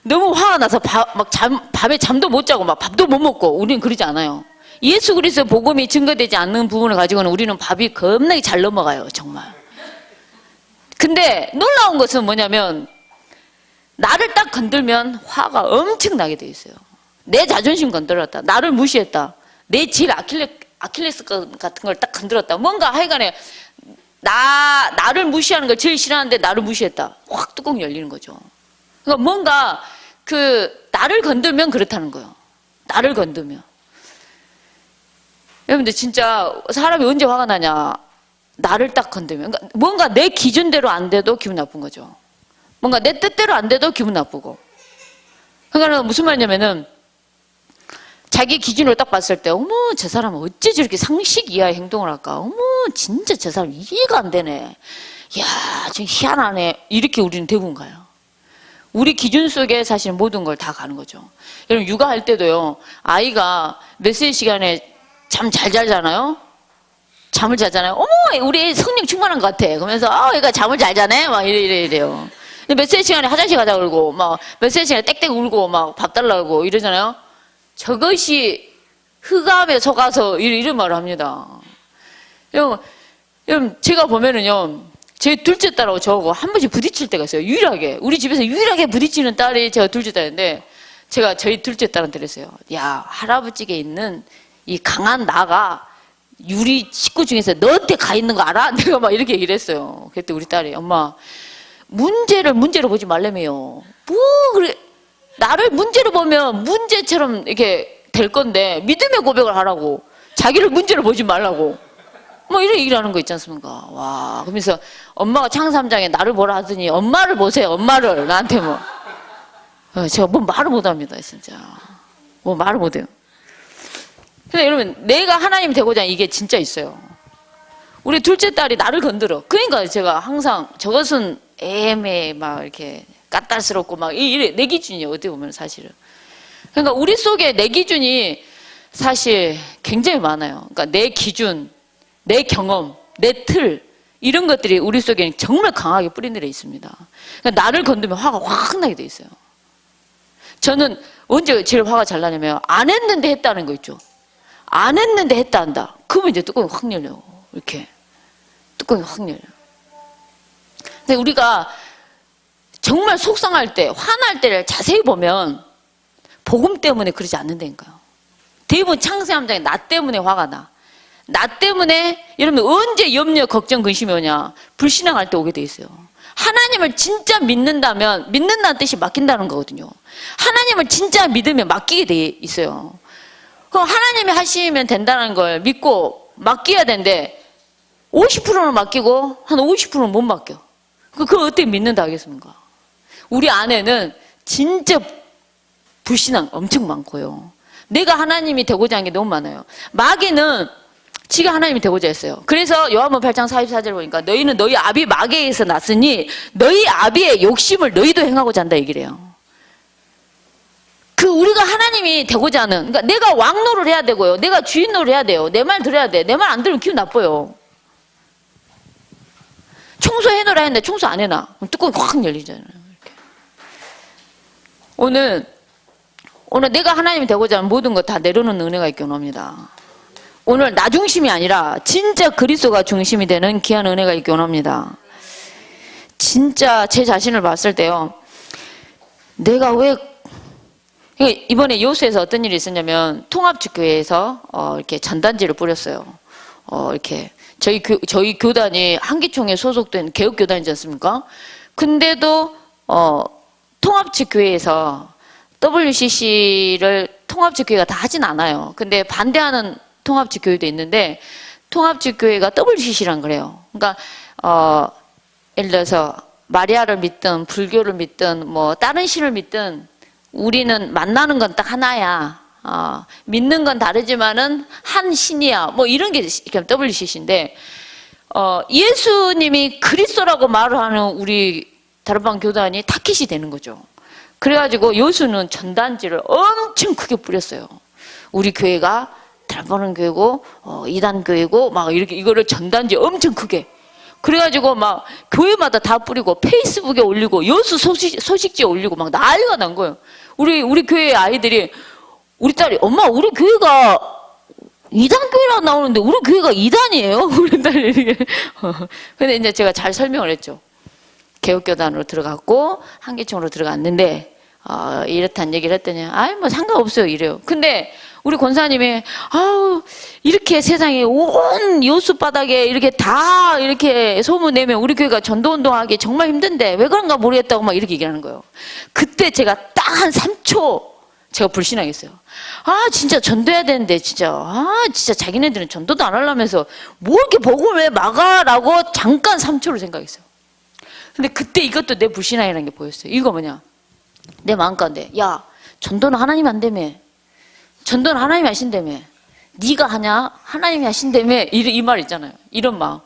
너무 화가 나서 밤에 잠도 못 자고 막 밥도 못 먹고 우리는 그러지 않아요. 예수 그리스도의 복음이 증거되지 않는 부분을 가지고는 우리는 밥이 겁나게 잘 넘어가요. 정말. 근데 놀라운 것은 뭐냐면 나를 딱 건들면 화가 엄청나게 돼 있어요. 내 자존심 건드렸다. 나를 무시했다. 내 제일 아킬레스 같은 걸 딱 건드렸다. 뭔가 하여간에 나를 무시하는 걸 제일 싫어하는데 나를 무시했다. 확 뚜껑이 열리는 거죠. 그러니까 뭔가 나를 건들면 그렇다는 거예요. 나를 건들면. 여러분들 진짜 사람이 언제 화가 나냐. 나를 딱 건들면. 그러니까 뭔가 내 기준대로 안 돼도 기분 나쁜 거죠. 뭔가 내 뜻대로 안 돼도 기분 나쁘고. 그러니까 무슨 말이냐면은 자기 기준으로 딱 봤을 때 어머 저 사람은 어째 저렇게 상식 이하의 행동을 할까. 어머 진짜 저 사람 이해가 안 되네. 이야 좀 희한하네. 이렇게 우리는 대부분 가요. 우리 기준 속에 사실 모든 걸 다 가는 거죠. 여러분 육아할 때도요. 아이가 몇 세 시간에 잠 잘 자잖아요. 잠을 자잖아요. 어머 우리 애 성령 충만한 것 같아. 그러면서 얘가 잠을 잘 자네. 막 이래요. 근데 몇 세 시간에 화장실 가자 그러고 막 몇 세 시간에 땡땡 울고 막 밥 달라고 이러잖아요. 저것이 흑암에 속아서 이런 말을 합니다. 여러분 제가 보면은요. 제 둘째 딸하고 저하고 한 번씩 부딪힐 때가 있어요. 유일하게. 우리 집에서 유일하게 부딪히는 딸이 제가 둘째 딸인데 제가 저희 둘째 딸한테 그랬어요. 야 할아버지께 있는 이 강한 나가 우리 식구 중에서 너한테 가 있는 거 알아? 내가 막 이렇게 얘기를 했어요. 그때 우리 딸이 엄마 문제로 보지 말라며요. 뭐 그래 나를 문제로 보면 문제처럼 이렇게 될 건데 믿음의 고백을 하라고 자기를 문제로 보지 말라고 뭐 이런 얘기를 하는 거 있지 않습니까? 와 그러면서 엄마가 창사 3장에 나를 보라 하더니 엄마를 보세요. 엄마를 나한테 뭐 제가 뭐 말을 못합니다. 진짜 뭐 말을 못해요. 근데 여러분 내가 하나님 되고자 하는 이게 진짜 있어요. 우리 둘째 딸이 나를 건드려. 그러니까 제가 항상 저것은 애매해 막 이렇게 까탈스럽고 막 이래 내 기준이에요. 어떻게 보면 사실은. 그러니까 우리 속에 내 기준이 사실 굉장히 많아요. 그러니까 내 기준, 내 경험, 내 틀 이런 것들이 우리 속에 정말 강하게 뿌리내려 있습니다. 그러니까 나를 건드면 화가 확 나게 돼 있어요. 저는 언제 제일 화가 잘 나냐면 안 했는데 했다는 거 있죠. 안 했는데 했다 한다. 그러면 이제 뚜껑이 확 열려요. 이렇게 뚜껑이 확 열려요. 근데 우리가 정말 속상할 때, 화날 때를 자세히 보면 복음 때문에 그러지 않는다니까요. 대부분 창세기 3장에 나 때문에 화가 나. 나 때문에 여러분 언제 염려, 걱정, 근심이 오냐? 불신앙할 때 오게 돼 있어요. 하나님을 진짜 믿는다면 믿는다는 뜻이 맡긴다는 거거든요. 하나님을 진짜 믿으면 맡기게 돼 있어요. 그럼 하나님이 하시면 된다는 걸 믿고 맡겨야 되는데 50%는 맡기고 한 50%는 못 맡겨. 그걸 어떻게 믿는다 하겠습니까? 우리 안에는 진짜 불신앙 엄청 많고요. 내가 하나님이 되고자 하는 게 너무 많아요. 마귀는 지가 하나님이 되고자 했어요. 그래서 요한복음 8장 44절 보니까 너희는 너희 아비 마귀에서 났으니 너희 아비의 욕심을 너희도 행하고자 한다 얘기를 해요. 우리가 하나님이 되고자 하는, 그러니까 내가 왕노를 해야 되고요. 내가 주인노를 해야 돼요. 내 말 들어야 돼. 내 말 안 들으면 기분 나빠요. 청소해놓으라 했는데 청소 안 해놔. 그럼 뚜껑이 확 열리잖아요. 이렇게. 오늘 내가 하나님이 되고자 하는 모든 것 다 내려놓는 은혜가 있게 원합니다. 오늘 나 중심이 아니라 진짜 그리스도가 중심이 되는 귀한 은혜가 있게 원합니다. 진짜 제 자신을 봤을 때요. 내가 왜 이번에 요수에서 어떤 일이 있었냐면 통합주교회에서 이렇게 전단지를 뿌렸어요. 이렇게 저희 교단이 한기총에 소속된 개혁교단이지 않습니까? 근데도 통합주교회에서 WCC를 통합주교회가 다 하진 않아요. 근데 반대하는 통합주교회도 있는데 통합주교회가 WCC란 그래요. 그러니까 예를 들어서 마리아를 믿든 불교를 믿든 뭐 다른 신을 믿든 우리는 만나는 건 딱 하나야. 믿는 건 다르지만은 한 신이야. 뭐 이런 게 WCC인데 예수님이 그리스도라고 말을 하는 우리 다락방 교단이 타깃이 되는 거죠. 그래가지고 여수는 전단지를 엄청 크게 뿌렸어요. 우리 교회가 다락방 교회고 이단 교회고 막 이렇게 이거를 전단지 엄청 크게. 그래가지고 막 교회마다 다 뿌리고 페이스북에 올리고 여수 소식지에 올리고 막 난리가 난 거예요. 우리 교회 아이들이 우리 딸이 엄마 우리 교회가 이단 교회라고 나오는데 우리 교회가 이단이에요. 우리 딸이 이렇게. 근데 이제 제가 잘 설명을 했죠. 개혁교단으로 들어갔고 한계총으로 들어갔는데 이렇다는 얘기를 했더니 아이 뭐 상관없어요 이래요. 근데 우리 권사님이 아우 이렇게 세상에 온 여수 바닥에 이렇게 다 이렇게 소문 내면 우리 교회가 전도운동하기 정말 힘든데 왜 그런가 모르겠다고 막 이렇게 얘기하는 거예요. 그때 제가 딱 한 3초 제가 불신하겠어요. 아 진짜 전도해야 되는데 진짜 자기네들은 전도도 안 하려면서 뭐 이렇게 복음을 왜 막아라고 잠깐 3초를 생각했어요. 근데 그때 이것도 내 불신앙이라는 게 보였어요. 이거 뭐냐? 내 마음 가운데 야 전도는 하나님 안 되며 전도는 하나님이 하신다며 네가 하냐? 하나님이 하신다며 이 말 있잖아요. 이런 마음.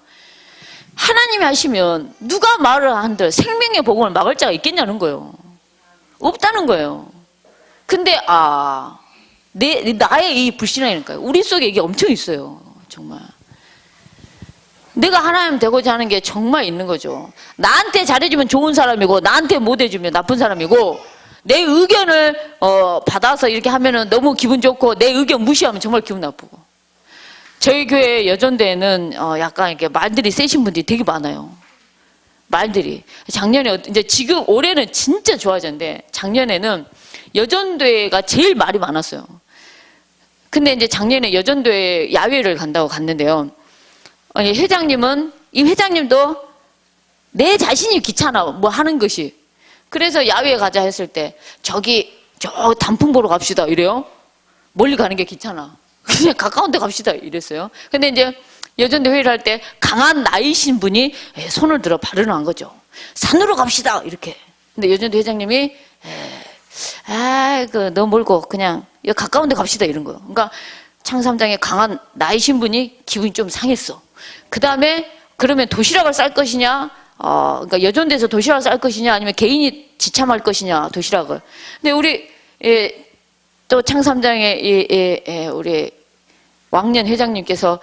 하나님이 하시면 누가 말을 한들 생명의 복음을 막을 자가 있겠냐는 거예요. 없다는 거예요. 근데 나의 이 불신앙이니까요. 우리 속에 이게 엄청 있어요. 정말. 내가 하나님 되고자 하는 게 정말 있는 거죠. 나한테 잘해주면 좋은 사람이고 나한테 못해주면 나쁜 사람이고 내 의견을 받아서 이렇게 하면은 너무 기분 좋고 내 의견 무시하면 정말 기분 나쁘고. 저희 교회 여전대에는 약간 이렇게 말들이 세신 분들이 되게 많아요. 말들이. 작년에 이제 지금 올해는 진짜 좋아졌는데 작년에는 여전대가 제일 말이 많았어요. 근데 이제 작년에 여전대 야외를 간다고 갔는데요. 회장님은 이 회장님도 내 자신이 귀찮아 뭐 하는 것이. 그래서 야외에 가자 했을 때 저 단풍 보러 갑시다 이래요. 멀리 가는 게 귀찮아. 그냥 가까운 데 갑시다 이랬어요. 근데 이제 여전대 회의를 할 때 강한 나이신 분이 손을 들어 발언을 한 거죠. 산으로 갑시다 이렇게. 근데 여전대 회장님이 너무 멀고 그냥 여기 가까운 데 갑시다 이런 거예요. 그러니까 창삼장에 강한 나이신 분이 기분이 좀 상했어. 그 다음에 그러면 도시락을 쌀 것이냐 그러니까 여전대에서 도시락을 쌀 것이냐 아니면 개인이 지참할 것이냐 도시락을. 근데 우리 또 창삼장의 우리 왕년 회장님께서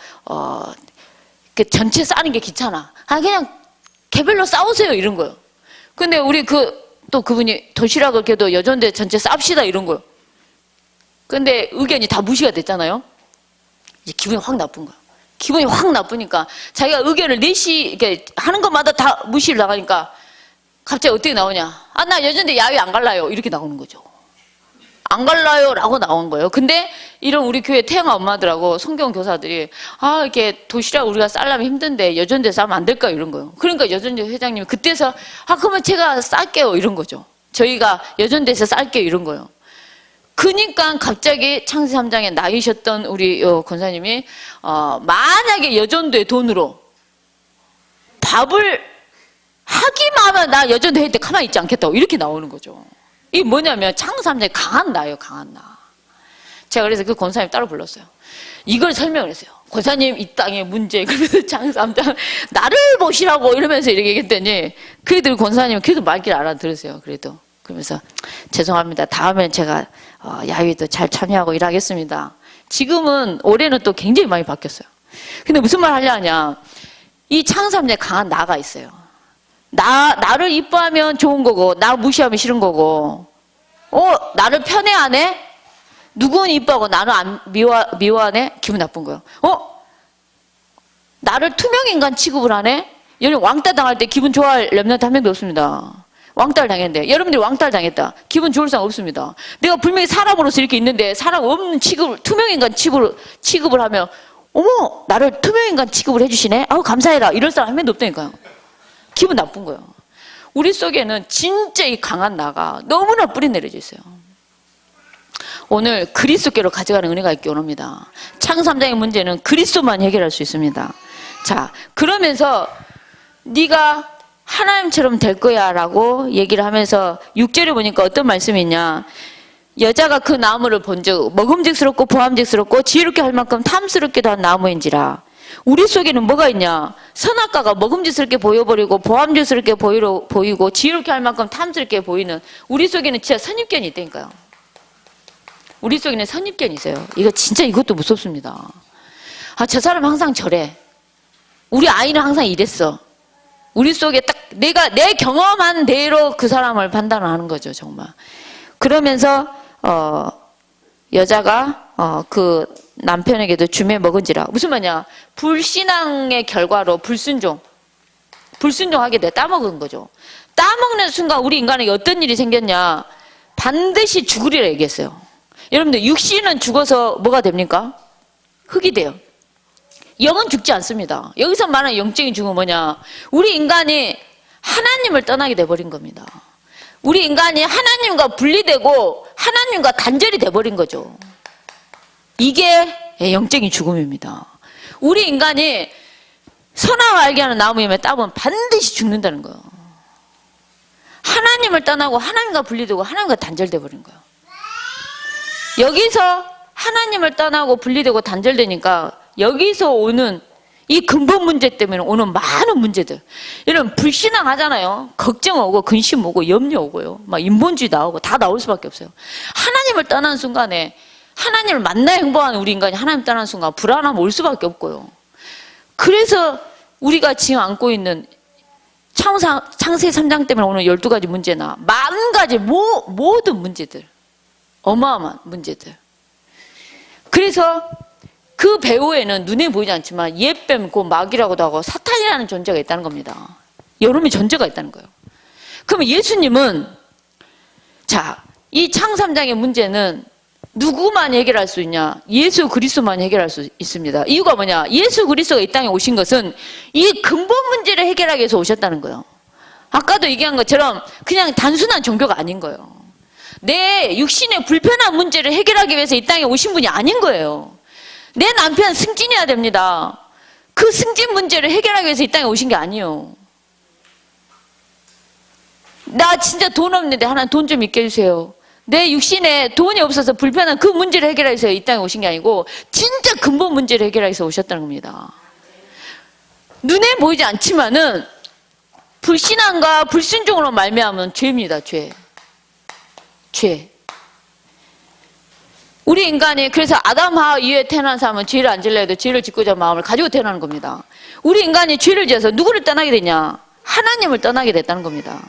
전체 싸는 게 귀찮아. 그냥 개별로 싸우세요 이런 거예요. 근데 우리 또 그분이 도시락을 걔도 여전대 전체 쌉시다 이런 거예요. 근데 의견이 다 무시가 됐잖아요. 이제 기분이 확 나쁜 거야. 기분이 확 나쁘니까 자기가 의견을 이렇게 하는 것마다 다 무시를 나가니까 갑자기 어떻게 나오냐? 나 여전대 야외 안 갈라요. 이렇게 나오는 거죠. 안 갈라요 라고 나온 거예요. 근데 이런 우리 교회 태영아 엄마들하고 성경 교사들이 이렇게 도시락 우리가 쌀려면 힘든데 여전대 싸면 안 될까 이런 거예요. 그러니까 여전대 회장님이 그때서 그러면 제가 쌀게요 이런 거죠. 저희가 여전대에서 쌀게요 이런 거예요. 그러니까 갑자기 창세 3장에 나이셨던 우리 권사님이 만약에 여전대 돈으로 밥을 하기만 하면 나 여전대 할 때 가만히 있지 않겠다고 이렇게 나오는 거죠. 이게 뭐냐면 창세 3장에 강한 나예요. 강한 나. 제가 그래서 그 권사님 따로 불렀어요. 이걸 설명을 했어요. 권사님 이 땅의 문제 그러면서 창세 3장 나를 보시라고 이러면서 이렇게 얘기했더니 그래도 권사님은 그래도 말귀를 알아들으세요. 그래도 그러면서 죄송합니다. 다음엔 제가 야외도 잘 참여하고 일하겠습니다. 지금은 올해는 또 굉장히 많이 바뀌었어요. 근데 무슨 말 하려 하냐? 이 창세 3장에 강한 나가 있어요. 나를 이뻐하면 좋은 거고 나 무시하면 싫은 거고 나를 편애 안 해? 누구는 이뻐하고 나는 안 미워하네? 기분 나쁜 거예요. 나를 투명인간 취급을 하네? 여러분 왕따 당할 때 기분 좋아할 렘넌트 한 명도 없습니다. 왕따를 당했는데 여러분들이 왕따를 당했다. 기분 좋을 사람 없습니다. 내가 분명히 사람으로서 이렇게 있는데 사람 없는 취급을 투명인간 취급을 하면 어머 나를 투명인간 취급을 해주시네? 감사해라 이럴 사람 한 명도 없다니까요. 기분 나쁜 거예요. 우리 속에는 진짜 이 강한 나가 너무나 뿌리 내려져 있어요. 오늘 그리스도께로 가져가는 은혜가 있기 원합니다. 창세 3장의 문제는 그리스도만 해결할 수 있습니다. 자, 그러면서 네가 하나님처럼 될 거야 라고 얘기를 하면서 6절에 보니까 어떤 말씀이 있냐. 여자가 그 나무를 본즉 먹음직스럽고 보암직스럽고 지혜롭게 할 만큼 탐스럽기도 한 나무인지라 우리 속에는 뭐가 있냐? 선악과가 먹음직스럽게 보여버리고 보암직스럽게 보이고 지혜롭게 할 만큼 탐스럽게 보이는 우리 속에는 진짜 선입견이 있다니까요. 우리 속에는 선입견이 있어요. 이거 진짜 이것도 무섭습니다. 아, 저 사람 항상 저래. 우리 아이는 항상 이랬어. 우리 속에 딱 내 경험한 대로 그 사람을 판단을 하는 거죠, 정말. 그러면서 여자가 그 남편에게도 주매 먹은지라. 무슨 말이냐? 불신앙의 결과로 불순종하게 돼 따먹은 거죠. 따먹는 순간 우리 인간에게 어떤 일이 생겼냐? 반드시 죽으리라 얘기했어요. 여러분들 육신은 죽어서 뭐가 됩니까? 흙이 돼요. 영은 죽지 않습니다. 여기서 말하는 영적인 죽음은 뭐냐? 우리 인간이 하나님을 떠나게 돼버린 겁니다. 우리 인간이 하나님과 분리되고 하나님과 단절이 돼버린 거죠. 이게 영적인 죽음입니다. 우리 인간이 선악을 알게 하는 나무 열매 따면 반드시 죽는다는 거예요. 하나님을 떠나고 하나님과 분리되고 하나님과 단절돼 버린 거예요. 여기서 하나님을 떠나고 분리되고 단절되니까 여기서 오는 이 근본 문제 때문에 오는 많은 문제들. 여러분 불신앙 하잖아요. 걱정 오고 근심 오고 염려 오고요. 막 인본주의 나오고 다 나올 수밖에 없어요. 하나님을 떠나는 순간에 하나님을 만나야 행복하는 우리 인간이 하나님 떠나는 순간 불안함 올 수밖에 없고요. 그래서 우리가 지금 안고 있는 창세 3장 때문에 오는 12가지 문제나 만 가지 모든 문제들, 어마어마한 문제들. 그래서 그 배후에는 눈에 보이지 않지만 옛뱀, 그 마귀라고도 하고 사탄이라는 존재가 있다는 겁니다. 여러분의 존재가 있다는 거예요. 그러면 예수님은 이 창 3장의 문제는 누구만 해결할 수 있냐? 예수 그리스도만 해결할 수 있습니다. 이유가 뭐냐? 예수 그리스도가 이 땅에 오신 것은 이 근본 문제를 해결하기 위해서 오셨다는 거예요. 아까도 얘기한 것처럼 그냥 단순한 종교가 아닌 거예요. 내 육신의 불편한 문제를 해결하기 위해서 이 땅에 오신 분이 아닌 거예요. 내 남편 승진해야 됩니다. 그 승진 문제를 해결하기 위해서 이 땅에 오신 게 아니에요. 나 진짜 돈 없는데 하나님 돈 좀 있게 해주세요. 내 육신에 돈이 없어서 불편한 그 문제를 해결하기 위해서 이 땅에 오신 게 아니고 진짜 근본 문제를 해결하기 위해서 오셨다는 겁니다. 눈에 보이지 않지만은 불신앙과 불순종으로 말미암은 죄입니다. 죄. 우리 인간이 그래서 아담 하와 이후에 태어난 사람은 죄를 안 질러야 해도 죄를 짓고자 마음을 가지고 태어나는 겁니다. 우리 인간이 죄를 지어서 누구를 떠나게 되냐? 하나님을 떠나게 됐다는 겁니다.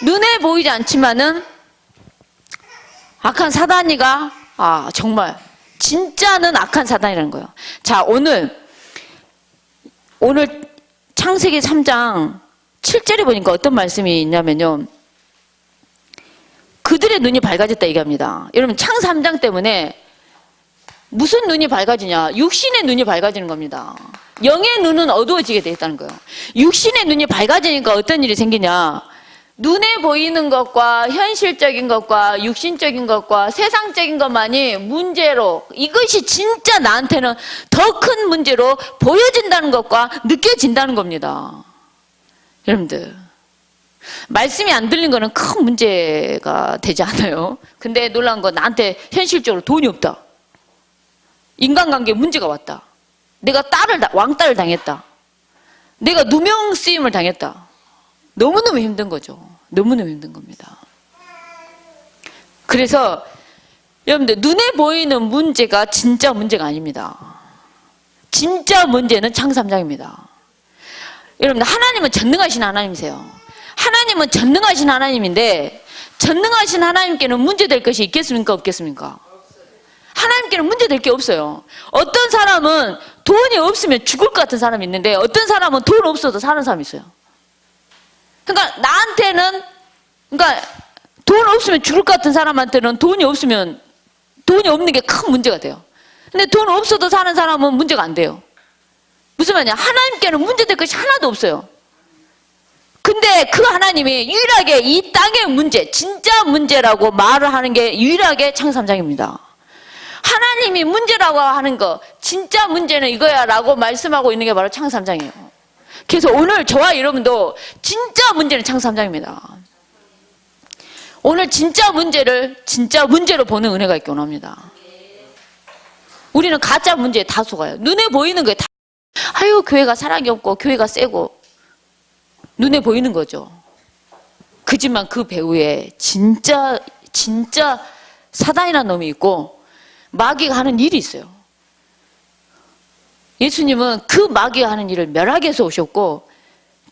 눈에 보이지 않지만은 악한 사단이가 정말 진짜는 악한 사단이라는 거예요. 자, 오늘 창세기 3장 7절에 보니까 어떤 말씀이 있냐면요. 그들의 눈이 밝아졌다 얘기합니다. 여러분 창 3장 때문에 무슨 눈이 밝아지냐? 육신의 눈이 밝아지는 겁니다. 영의 눈은 어두워지게 돼 있다는 거예요. 육신의 눈이 밝아지니까 어떤 일이 생기냐? 눈에 보이는 것과 현실적인 것과 육신적인 것과 세상적인 것만이 문제로, 이것이 진짜 나한테는 더 큰 문제로 보여진다는 것과 느껴진다는 겁니다. 여러분들, 말씀이 안 들린 거는 큰 문제가 되지 않아요. 근데 놀라운 건 나한테 현실적으로 돈이 없다. 인간관계에 문제가 왔다. 내가 왕따를 당했다. 내가 누명 쓰임을 당했다. 너무너무 힘든 거죠. 너무너무 힘든 겁니다. 그래서 여러분들 눈에 보이는 문제가 진짜 문제가 아닙니다. 진짜 문제는 창 3장입니다. 여러분들 하나님은 전능하신 하나님이세요. 하나님은 전능하신 하나님인데 전능하신 하나님께는 문제될 것이 있겠습니까? 없겠습니까? 하나님께는 문제될 게 없어요. 어떤 사람은 돈이 없으면 죽을 것 같은 사람이 있는데 어떤 사람은 돈 없어도 사는 사람이 있어요. 그러니까 나한테는 돈 없으면 죽을 것 같은 사람한테는 돈이 없는 게 큰 문제가 돼요. 근데 돈 없어도 사는 사람은 문제가 안 돼요. 무슨 말이냐? 하나님께는 문제될 것이 하나도 없어요. 근데 그 하나님이 유일하게 이 땅의 문제, 진짜 문제라고 말을 하는 게 유일하게 창 3장입니다. 하나님이 문제라고 하는 거, 진짜 문제는 이거야 라고 말씀하고 있는 게 바로 창 3장이에요. 그래서 오늘 저와 여러분도 진짜 문제는 창 3장입니다. 오늘 진짜 문제를 진짜 문제로 보는 은혜가 있기 원합니다. 우리는 가짜 문제에 다 속아요. 눈에 보이는 거에 다 아유, 교회가 사랑이 없고 교회가 세고 눈에 보이는 거죠. 그지만 그 배후에 진짜 사단이라는 놈이 있고 마귀가 하는 일이 있어요. 예수님은 그 마귀가 하는 일을 멸하게 해서 오셨고,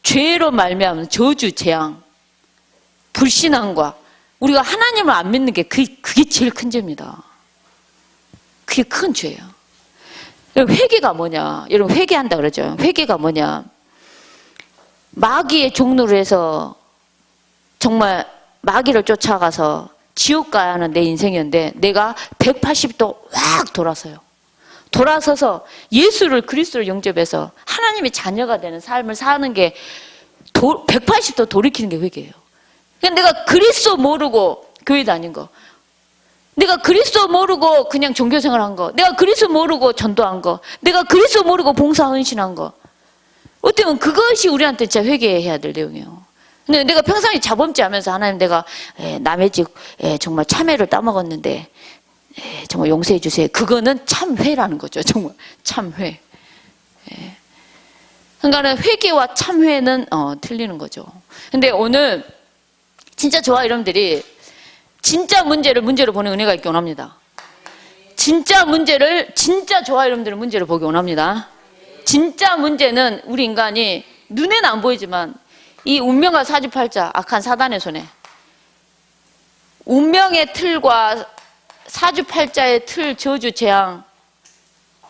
죄로 말미암은 저주, 재앙, 불신앙과 우리가 하나님을 안 믿는 게 그게 제일 큰 죄입니다. 그게 큰 죄예요. 여러분, 회개가 뭐냐? 여러분, 회개한다 그러죠. 회개가 뭐냐? 마귀의 종로로 해서 정말 마귀를 쫓아가서 지옥 가야 하는 내 인생이었는데 내가 180도 확 돌아서서 예수를, 그리스도를 영접해서 하나님의 자녀가 되는 삶을 사는 게 180도 돌이키는 게 회개예요. 그냥 내가 그리스도 모르고 교회 다닌 거, 내가 그리스도 모르고 그냥 종교생활 한 거, 내가 그리스도 모르고 전도한 거, 내가 그리스도 모르고 봉사 헌신한 거, 어쩌면 그것이 우리한테 진짜 회개해야 될 내용이에요. 근데 내가 평상시 자범죄 하면서 하나님, 내가 남의 집 정말 참회를 따먹었는데 정말 용서해 주세요. 그거는 참회라는 거죠. 정말 참회. 그러니까 회개와 참회는 틀리는 거죠. 근데 오늘 진짜 저와 여러분들이 진짜 문제로 보는 은혜가 있기 원합니다. 진짜 저와 여러분들의 문제를 보기 원합니다. 진짜 문제는 우리 인간이 눈에는 안 보이지만 이 운명과 사주팔자, 악한 사단의 손에, 운명의 틀과 사주팔자의 틀, 저주, 재앙,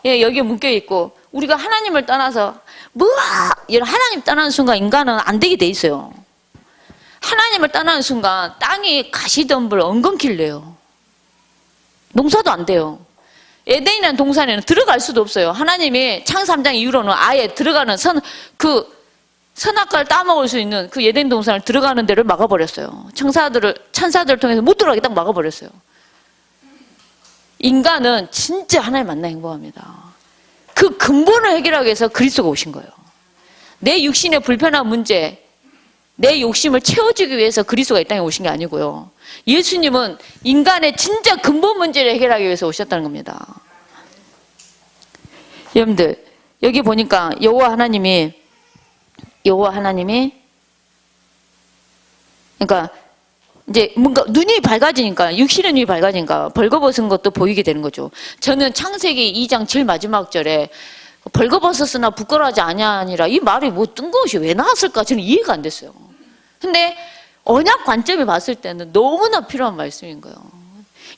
여기에 묶여있고, 우리가 하나님을 떠나서 이런 하나님 떠나는 순간 인간은 안 되게 돼 있어요. 하나님을 떠나는 순간 땅이 가시덤불 엉겅퀴를 내요. 농사도 안 돼요. 에덴이라는 동산에는 들어갈 수도 없어요. 하나님이 창세 3장 이후로는 아예 들어가는 선악과를 따먹을 수 있는 그 에덴 동산을 들어가는 데를 막아버렸어요. 천사들을 통해서 못 들어가게 딱 막아버렸어요. 인간은 진짜 하나님 만나 행복합니다. 그 근본을 해결하기 위해서 그리스도가 오신 거예요. 내 육신의 불편한 문제, 내 욕심을 채워주기 위해서 그리스도가 이 땅에 오신 게 아니고요. 예수님은 인간의 진짜 근본 문제를 해결하기 위해서 오셨다는 겁니다. 여러분들, 여기 보니까 여호와 하나님이 그러니까 이제 뭔가 눈이 밝아지니까, 육신의 눈이 밝아지니까 벌거벗은 것도 보이게 되는 거죠. 저는 창세기 2장 제일 마지막 절에 벌거벗었으나 부끄러워하지 아니하니라, 이 말이 뭐 뜬금없이 왜 나왔을까 저는 이해가 안 됐어요. 근데 언약 관점에 봤을 때는 너무나 필요한 말씀인 거예요.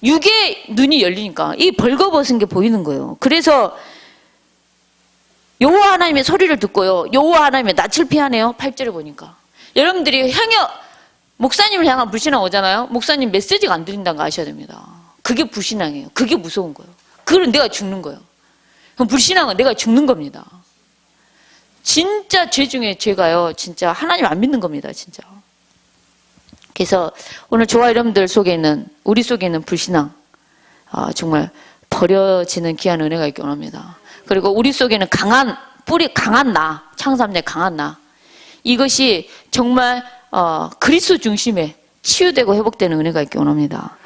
육의 눈이 열리니까 이 벌거벗은 게 보이는 거예요. 그래서 여호와 하나님의 소리를 듣고요, 여호와 하나님의 낯을 피하네요. 8절에 보니까 여러분들이 목사님을 향한 불신앙 오잖아요. 목사님 메시지가 안 들린다는 거 아셔야 됩니다. 그게 불신앙이에요. 그게 무서운 거예요. 그건 내가 죽는 거예요. 그럼 불신앙은 내가 죽는 겁니다. 진짜 죄 중에 죄가요, 진짜 하나님 안 믿는 겁니다. 진짜. 그래서 오늘 저와 여러분들 속에 있는, 우리 속에 있는 불신앙, 정말 버려지는 귀한 은혜가 있기 원합니다. 그리고 우리 속에는 강한 나, 창삼의 강한 나, 이것이 정말 그리스도 중심에 치유되고 회복되는 은혜가 있기 원합니다.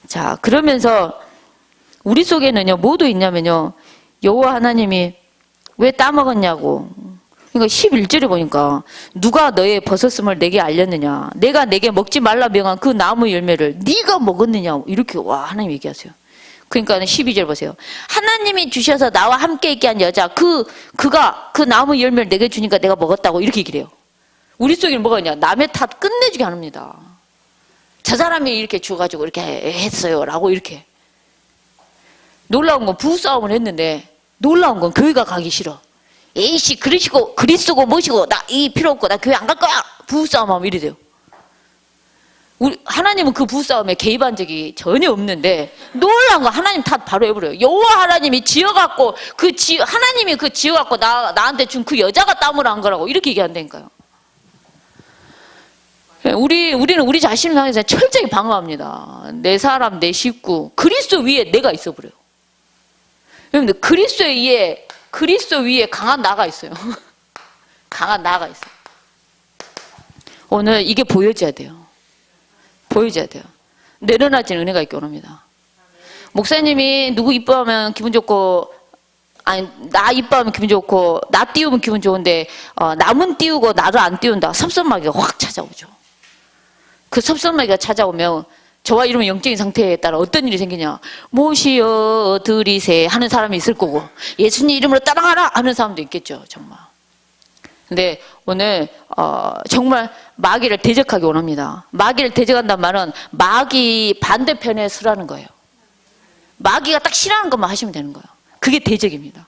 자, 그러면서 우리 속에는요, 뭐도 있냐면요, 여호와 하나님이 왜 따먹었냐고. 그러니까 11절에 보니까 누가 너의 벗었음을 내게 알렸느냐, 내가 내게 먹지 말라 명한 그 나무 열매를 네가 먹었느냐, 이렇게 하나님 얘기하세요. 그러니까 12절 보세요. 하나님이 주셔서 나와 함께 있게 한 여자, 그가 그 나무 열매를 내게 주니까 내가 먹었다고, 이렇게 얘기를 해요. 우리 속에는 뭐가 있냐, 남의 탓 끝내주게 합니다. 저 사람이 이렇게 줘가지고 이렇게 했어요 라고. 이렇게 놀라운 건 부부싸움을 했는데, 놀라운 건 교회가 가기 싫어. 에이씨, 그리스도고 뭐시고 나 이 필요 없고 나 교회 안 갈 거야, 부부싸움하면 이래 돼요. 하나님은 그 부부싸움에 개입한 적이 전혀 없는데, 놀라운 건 하나님 탓 바로 해버려요. 여호와 하나님이 지어갖고 하나님이 그 지어갖고 나한테 준 그 여자가 땀을 한 거라고, 이렇게 얘기한다니까요. 우리는 우리 자신을 향해서 철저히 방어합니다. 내 사람, 내 식구, 그리스도 위에 내가 있어버려요. 여러분들, 그리스도 위에 강한 나가 있어요. 강한 나가 있어요. 오늘 이게 보여져야 돼요. 내려놔진 은혜가 있기 원합니다. 목사님이 누구 이뻐하면 기분 좋고 아니, 나 이뻐하면 기분 좋고, 나 띄우면 기분 좋은데, 남은 띄우고 나를 안 띄운다. 섭섭마귀가 확 찾아오죠. 그 섭섭마귀가 찾아오면, 저와 이러면 영적인 상태에 따라 어떤 일이 생기냐. 모시어 들이세 하는 사람이 있을 거고, 예수님 이름으로 따라가라 하는 사람도 있겠죠, 정말. 근데 오늘, 정말 마귀를 대적하기 원합니다. 마귀를 대적한다는 말은 마귀 반대편에 서라는 거예요. 마귀가 딱 싫어하는 것만 하시면 되는 거예요. 그게 대적입니다.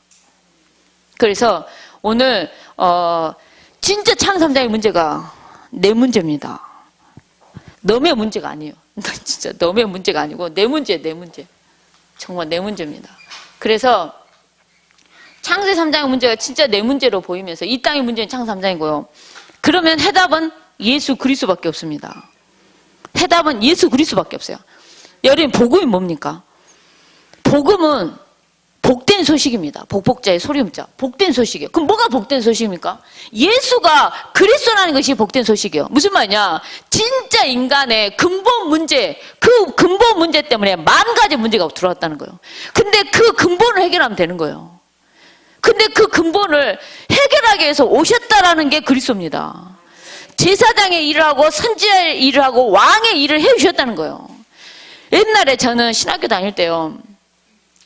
그래서 오늘 진짜 창삼장의 문제가 내 문제입니다. 너의 문제가 아니에요. 진짜 너의 문제가 아니고 내 문제예요. 내 문제. 정말 내 문제입니다. 그래서 창세 3장의 문제가 진짜 내 문제로 보이면서 이 땅의 문제는 창세 3장이고요. 그러면 해답은 예수 그리스도밖에 없습니다. 해답은 예수 그리스도밖에 없어요. 여러분 복음이 뭡니까? 복음은 복된 소식입니다. 복복자의 소리음자. 복된 소식이에요. 그럼 뭐가 복된 소식입니까? 예수가 그리스도라는 것이 복된 소식이에요. 무슨 말이냐? 진짜 인간의 근본 문제, 그 근본 문제 때문에 10,000가지 문제가 들어왔다는 거예요. 근데 그 근본을 해결하면 되는 거예요. 근데 그 근본을 해결하기 위해서 오셨다라는 게 그리스도입니다. 제사장의 일을 하고 선지자의 일을 하고 왕의 일을 해주셨다는 거예요. 옛날에 저는 신학교 다닐 때요.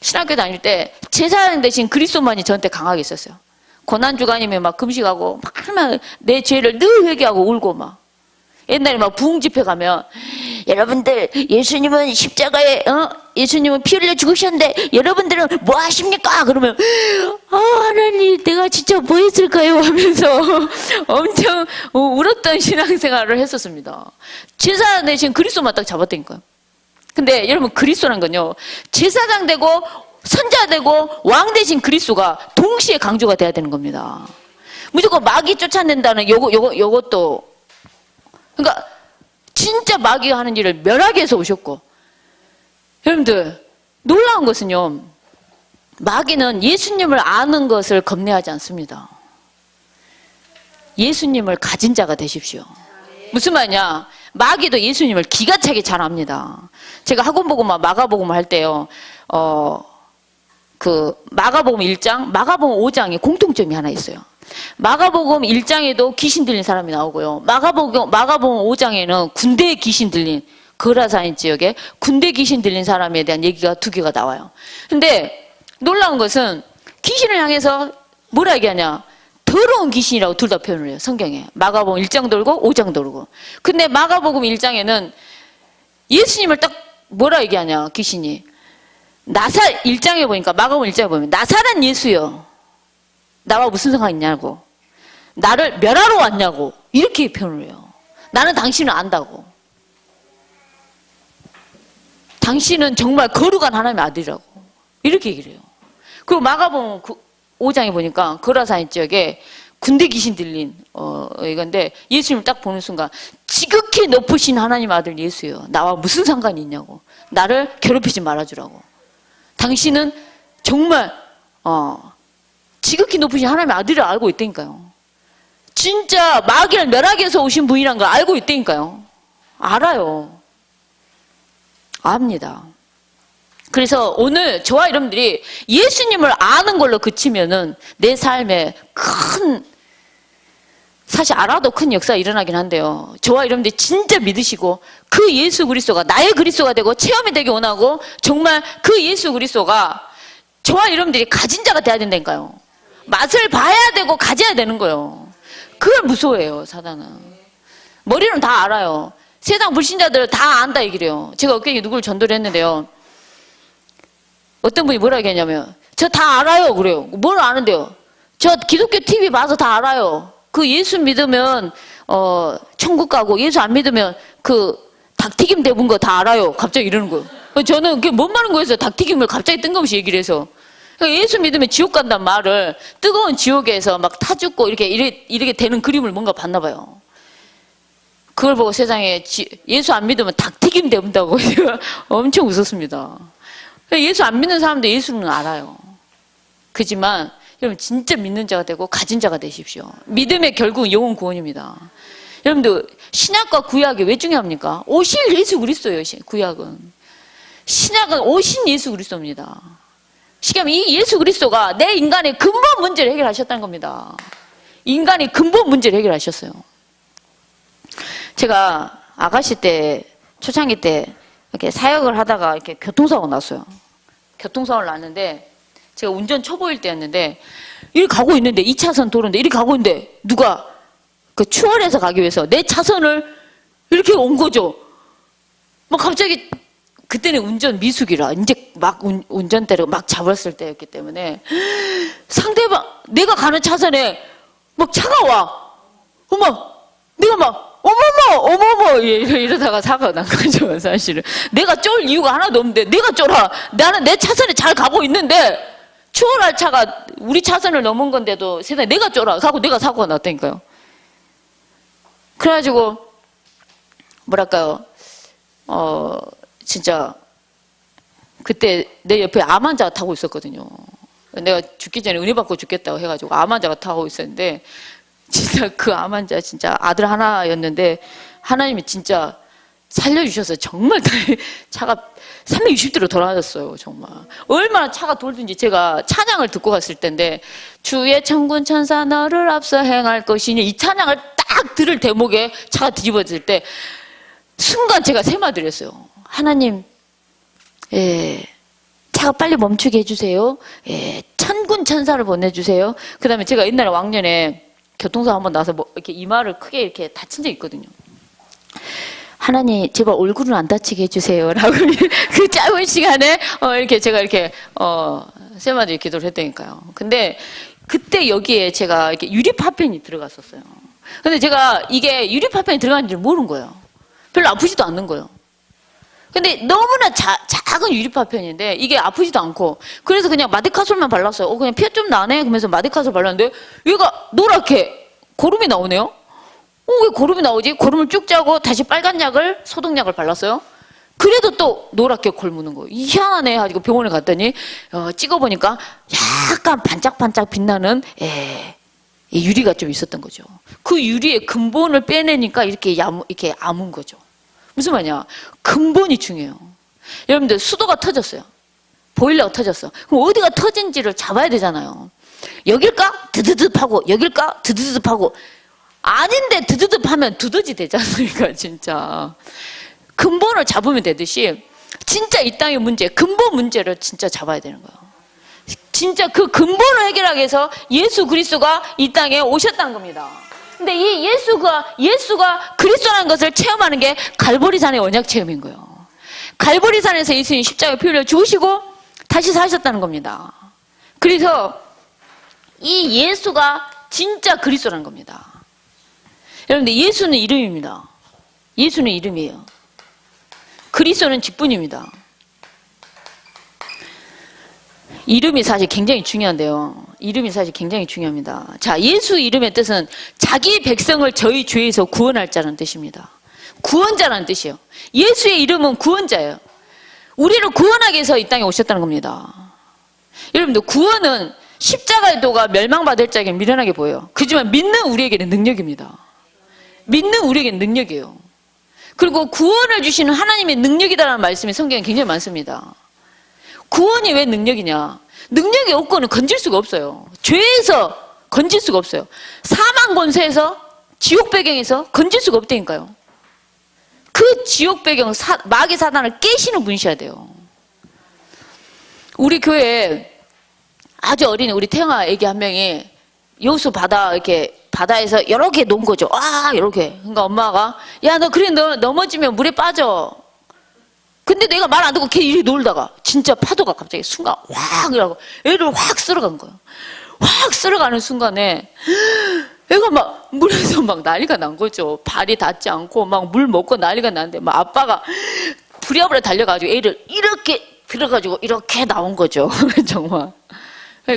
신학교 다닐 때 제사장 대신 그리스도만이 저한테 강하게 있었어요. 고난주간이면 막 금식하고 막 내 죄를 늘 회개하고 울고 막. 옛날에 막 부흥집회 가면 여러분들 예수님은 십자가에 예수님은 피 흘려 죽으셨는데 여러분들은 뭐 하십니까? 그러면 하나님 내가 진짜 뭐 했을까요? 하면서 엄청 울었던 신앙생활을 했었습니다. 제사장 대신 그리스도만 딱 잡았다니까요. 근데 여러분 그리스도란 건요 제사장 되고 선자 되고 왕 대신 그리스도가 동시에 강조가 돼야 되는 겁니다. 무조건 마귀 쫓아낸다는 요것도 그러니까 진짜 마귀가 하는 일을 멸하게 해서 오셨고 여러분들 놀라운 것은요 마귀는 예수님을 아는 것을 겁내하지 않습니다. 예수님을 가진 자가 되십시오. 무슨 말이냐? 마귀도 예수님을 기가 차게 잘 압니다. 제가 학원복음과 마가복음을 할 때요, 그 마가복음 1장, 마가복음 5장에 공통점이 하나 있어요. 마가복음 1장에도 귀신 들린 사람이 나오고요. 마가복음 5장에는 군대에 귀신 들린 거라사인 지역에 군대 귀신 들린 사람에 대한 얘기가 2개가 나와요. 근데 놀라운 것은 귀신을 향해서 뭐라 얘기하냐? 더러운 귀신이라고 둘 다 표현을 해요. 성경에. 마가복음 1장 돌고 5장 돌고. 근데 마가복음 1장에는 예수님을 딱 뭐라 얘기하냐? 귀신이. 1장에 보니까 마가복음 1장에 보면 나사렛 예수요. 나와 무슨 상관 있냐고. 나를 멸하러 왔냐고. 이렇게 표현을 해요. 나는 당신을 안다고. 당신은 정말 거룩한 하나님의 아들이라고. 이렇게 얘기를 해요. 그리고 마가복음 5장에 보니까 거라사인 지역에 군대 귀신 들린 이건데 예수님을 딱 보는 순간 지극히 높으신 하나님 아들 예수예요. 나와 무슨 상관이 있냐고. 나를 괴롭히지 말아주라고. 당신은 정말 지극히 높으신 하나님의 아들을 알고 있다니까요. 진짜 마귀를 멸하기 위해서 오신 분이란 걸 알고 있다니까요. 알아요. 압니다. 그래서 오늘 저와 여러분들이 예수님을 아는 걸로 그치면은 내 삶에 사실 알아도 큰 역사가 일어나긴 한데요. 저와 여러분들이 진짜 믿으시고 그 예수 그리스도가 나의 그리스도가 되고 체험이 되기 원하고 정말 그 예수 그리스도가 저와 여러분들이 가진 자가 돼야 된다니까요. 맛을 봐야 되고 가져야 되는 거예요. 그걸 무서워해요, 사단은. 머리로는 다 알아요. 세상 불신자들 다 안다 얘기를 해요. 제가 엊그제 누구를 전도를 했는데요. 어떤 분이 뭐라 얘기했냐면 저 다 알아요 그래요. 뭘 아는데요? 저 기독교 TV 봐서 다 알아요. 그 예수 믿으면 천국 가고 예수 안 믿으면 그 닭튀김 대본 거 다 알아요. 갑자기 이러는 거예요. 저는 그게 뭔 말인 거였어요. 닭튀김을 갑자기 뜬금없이 얘기를 해서. 그러니까 예수 믿으면 지옥 간단 말을 뜨거운 지옥에서 막 타 죽고 이렇게 되는 그림을 뭔가 봤나 봐요. 그걸 보고 세상에 예수 안 믿으면 닭튀김 대본다고 엄청 웃었습니다. 예수 안 믿는 사람도 예수는 알아요. 그지만 여러분 진짜 믿는 자가 되고 가진 자가 되십시오. 믿음의 결국은 영혼 구원입니다. 여러분들 신약과 구약이 왜 중요합니까? 오실 예수 그리스도예요. 구약은. 신약은 오신 예수 그리스도입니다. 시키면 이 예수 그리스도가 내 인간의 근본 문제를 해결하셨다는 겁니다. 인간의 근본 문제를 해결하셨어요. 제가 아가씨 때, 초창기 때 이렇게 사역을 하다가 이렇게 교통사고가 났어요. 교통사고를 났는데 제가 운전 초보일 때였는데 이렇게 가고 있는데 2차선 도로인데 이렇게 가고 있는데 누가 그 추월해서 가기 위해서 내 차선을 이렇게 온 거죠. 막 갑자기 그때는 운전 미숙이라 이제 막 운전대를 막 잡았을 때였기 때문에 상대방 내가 가는 차선에 막 차가 와. 어머, 내가 막 어머머 이러다가 사고가 난 거죠. 사실은 내가 쫄 이유가 하나도 없는데 내가 쫄아. 나는 내 차선에 잘 가고 있는데 추월할 차가 우리 차선을 넘은 건데도 세상에 내가 쫄아. 하고 내가 사고가 났다니까요. 그래가지고 뭐랄까요, 진짜 그때 내 옆에 암 환자가 타고 있었거든요. 내가 죽기 전에 은혜 받고 죽겠다고 해가지고 암 환자가 타고 있었는데 진짜 그 암 환자 진짜 아들 하나였는데 하나님이 진짜 살려주셔서 정말 차가 360도로 돌아졌어요. 정말 얼마나 차가 돌든지. 제가 찬양을 듣고 갔을 때인데 주의 천군 천사 너를 앞서 행할 것이니 이 찬양을 딱 들을 대목에 차가 뒤집어질 때 순간 제가 세마드렸어요. 하나님, 차가 빨리 멈추게 해주세요. 천군 천사를 보내주세요. 그 다음에 제가 옛날에 왕년에 교통사고 한번 나서 뭐 이렇게 이마를 크게 이렇게 다친 적이 있거든요. 하나님, 제발 얼굴은 안 다치게 해주세요. 라고 그 짧은 시간에 이렇게 제가 이렇게 세마디 기도를 했다니까요. 근데 그때 여기에 제가 이렇게 유리파편이 들어갔었어요. 근데 제가 이게 유리파편이 들어간 줄 모르는 거예요. 별로 아프지도 않는 거예요. 근데 너무나 작은 유리파편인데 이게 아프지도 않고 그래서 그냥 마데카솔만 발랐어요. 그냥 피 좀 나네? 그러면서 마데카솔 발랐는데 얘가 노랗게 고름이 나오네요? 왜 고름이 나오지? 고름을 쭉 짜고 다시 빨간 약을, 소독약을 발랐어요. 그래도 또 노랗게 골무는 거예요. 희한하네 하고 병원에 갔더니 찍어보니까 약간 반짝반짝 빛나는 유리가 좀 있었던 거죠. 그 유리의 근본을 빼내니까 이렇게 아문 거죠. 무슨 말이냐? 근본이 중요해요. 여러분들 수도가 터졌어요. 보일러가 터졌어. 그럼 어디가 터진지를 잡아야 되잖아요. 여길까? 드드듭하고 여길까? 드드듭하고 아닌데 드드듭하면 두더지 되지 않습니까? 진짜 근본을 잡으면 되듯이 진짜 이 땅의 문제, 근본 문제를 진짜 잡아야 되는 거예요. 진짜 그 근본을 해결하기 위해서 예수 그리스도가 이 땅에 오셨다는 겁니다. 근데 이 예수가 그리스도라는 것을 체험하는 게 갈보리산의 언약 체험인 거예요. 갈보리산에서 예수님이 십자가의 피 흘려 죽으시고 다시 사셨다는 겁니다. 그래서 이 예수가 진짜 그리스도라는 겁니다. 여러분들, 예수는 이름입니다. 예수는 이름이에요. 그리스도는 직분입니다. 이름이 사실 굉장히 중요한데요. 이름이 사실 굉장히 중요합니다. 자, 예수 이름의 뜻은 자기 백성을 저희 죄에서 구원할 자라는 뜻입니다. 구원자라는 뜻이에요. 예수의 이름은 구원자예요. 우리를 구원하기 위해서 이 땅에 오셨다는 겁니다. 여러분들, 구원은 십자가의 도가 멸망받을 자에게 미련하게 보여요. 그렇지만 믿는 우리에게는 능력입니다. 믿는 우리에게는 능력이에요. 그리고 구원을 주시는 하나님의 능력이다라는 말씀이 성경에 굉장히 많습니다. 구원이 왜 능력이냐? 능력이 없고는 건질 수가 없어요. 죄에서 건질 수가 없어요. 사망 권세에서, 지옥 배경에서 건질 수가 없다니까요. 그 지옥 배경, 마귀 사단을 깨시는 분이셔야 돼요. 우리 교회에 아주 어린 우리 태영아 애기 한 명이 여수 바다에서 이렇게 논 거죠. 이렇게. 그러니까 엄마가, 야, 너 그래, 너 넘어지면 물에 빠져. 근데 내가 말 안 듣고 걔 이리 놀다가 진짜 파도가 갑자기 순간 확 이러고 애를 확 쓸어간 거예요. 확 쓸어가는 순간에 애가 막 물에서 막 난리가 난 거죠. 발이 닿지 않고 막 물 먹고 난리가 났는데 막 아빠가 부랴부랴 달려가지고 애를 이렇게 들어가지고 이렇게 나온 거죠. 정말.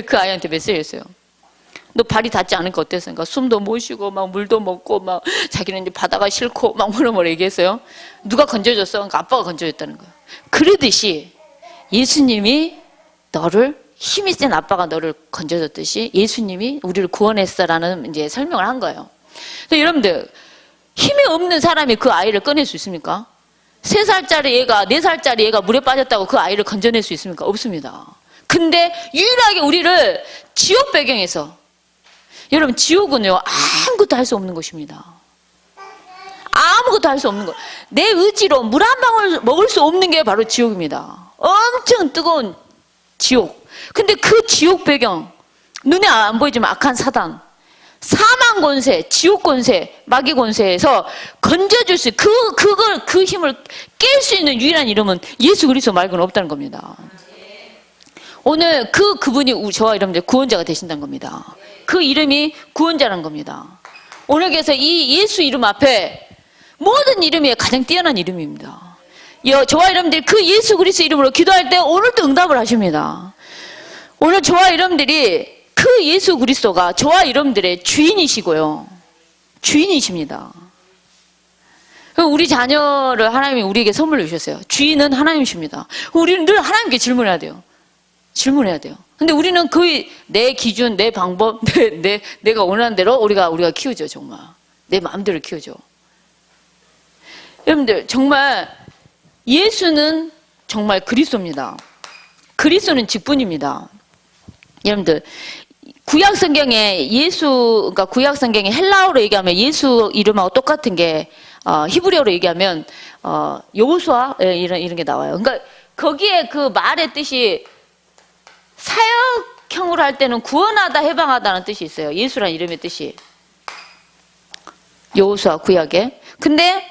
그 아이한테 메시지였어요. 너 발이 닿지 않으니까 어땠어? 그러니까 숨도 못 쉬고 막 물도 먹고 막 자기는 이제 바다가 싫고 막 뭐라 얘기했어요. 누가 건져줬어? 그러니까 아빠가 건져줬다는 거예요. 그러듯이 예수님이 너를, 힘이 센 아빠가 너를 건져줬듯이 예수님이 우리를 구원했어라는 이제 설명을 한 거예요. 근데 여러분들, 힘이 없는 사람이 그 아이를 꺼낼 수 있습니까? 3살짜리 애가, 4살짜리 애가 물에 빠졌다고 그 아이를 건져낼 수 있습니까? 없습니다. 근데 유일하게 우리를 지옥 배경에서, 여러분 지옥은요 아무것도 할 수 없는 것입니다. 아무것도 할 수 없는 것. 내 의지로 물 한 방울 먹을 수 없는 게 바로 지옥입니다. 엄청 뜨거운 지옥. 근데 그 지옥 배경, 눈에 안 보이지만 악한 사단, 사망 권세, 지옥 권세, 마귀 권세에서 건져줄 수, 그 힘을 깰 수 있는 유일한 이름은 예수 그리스도 말고는 없다는 겁니다. 오늘 그분이 저와 여러분들 구원자가 되신다는 겁니다. 그 이름이 구원자라는 겁니다. 오늘 그래서 이 예수 이름 앞에 모든 이름이 가장 뛰어난 이름입니다. 저와 여러분들이 그 예수 그리스도 이름으로 기도할 때 오늘도 응답을 하십니다. 오늘 저와 여러분들이 그 예수 그리스도가 저와 여러분들의 주인이시고요. 주인이십니다. 우리 자녀를 하나님이 우리에게 선물로 주셨어요. 주인은 하나님이십니다. 우리는 늘 하나님께 질문해야 돼요. 질문해야 돼요. 근데 우리는 내 기준, 내 방법, 내가 원하는 대로 우리가 키우죠, 정말. 내 마음대로 키우죠. 여러분들, 정말 예수는 정말 그리스도입니다. 그리스도는 직분입니다. 여러분들, 구약 성경에 그러니까 구약 성경에 헬라어로 얘기하면 예수 이름하고 똑같은 게, 히브리어로 얘기하면, 여호수아, 이런 게 나와요. 그러니까 거기에 그 말의 뜻이 사역형으로 할 때는 구원하다, 해방하다는 뜻이 있어요. 예수라는 이름의 뜻이. 여호수아 구약에. 근데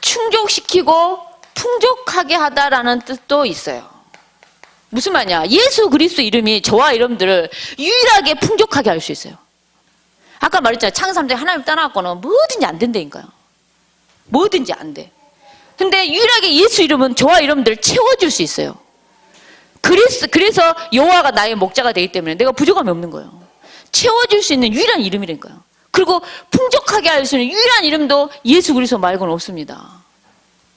충족시키고 풍족하게 하다라는 뜻도 있어요. 무슨 말이냐? 예수 그리스도 이름이 저와 여러분들을 유일하게 풍족하게 할 수 있어요. 아까 말했잖아요. 창세기 3장에 하나님 떠나갖고는 뭐든지 안 된다니까요. 뭐든지 안 돼. 근데 유일하게 예수 이름은 저와 여러분들을 채워줄 수 있어요. 그래서 여호와가 나의 목자가 되기 때문에 내가 부족함이 없는 거예요. 채워줄 수 있는 유일한 이름이라니까요. 그리고 풍족하게 할 수 있는 유일한 이름도 예수 그리스도 말고는 없습니다.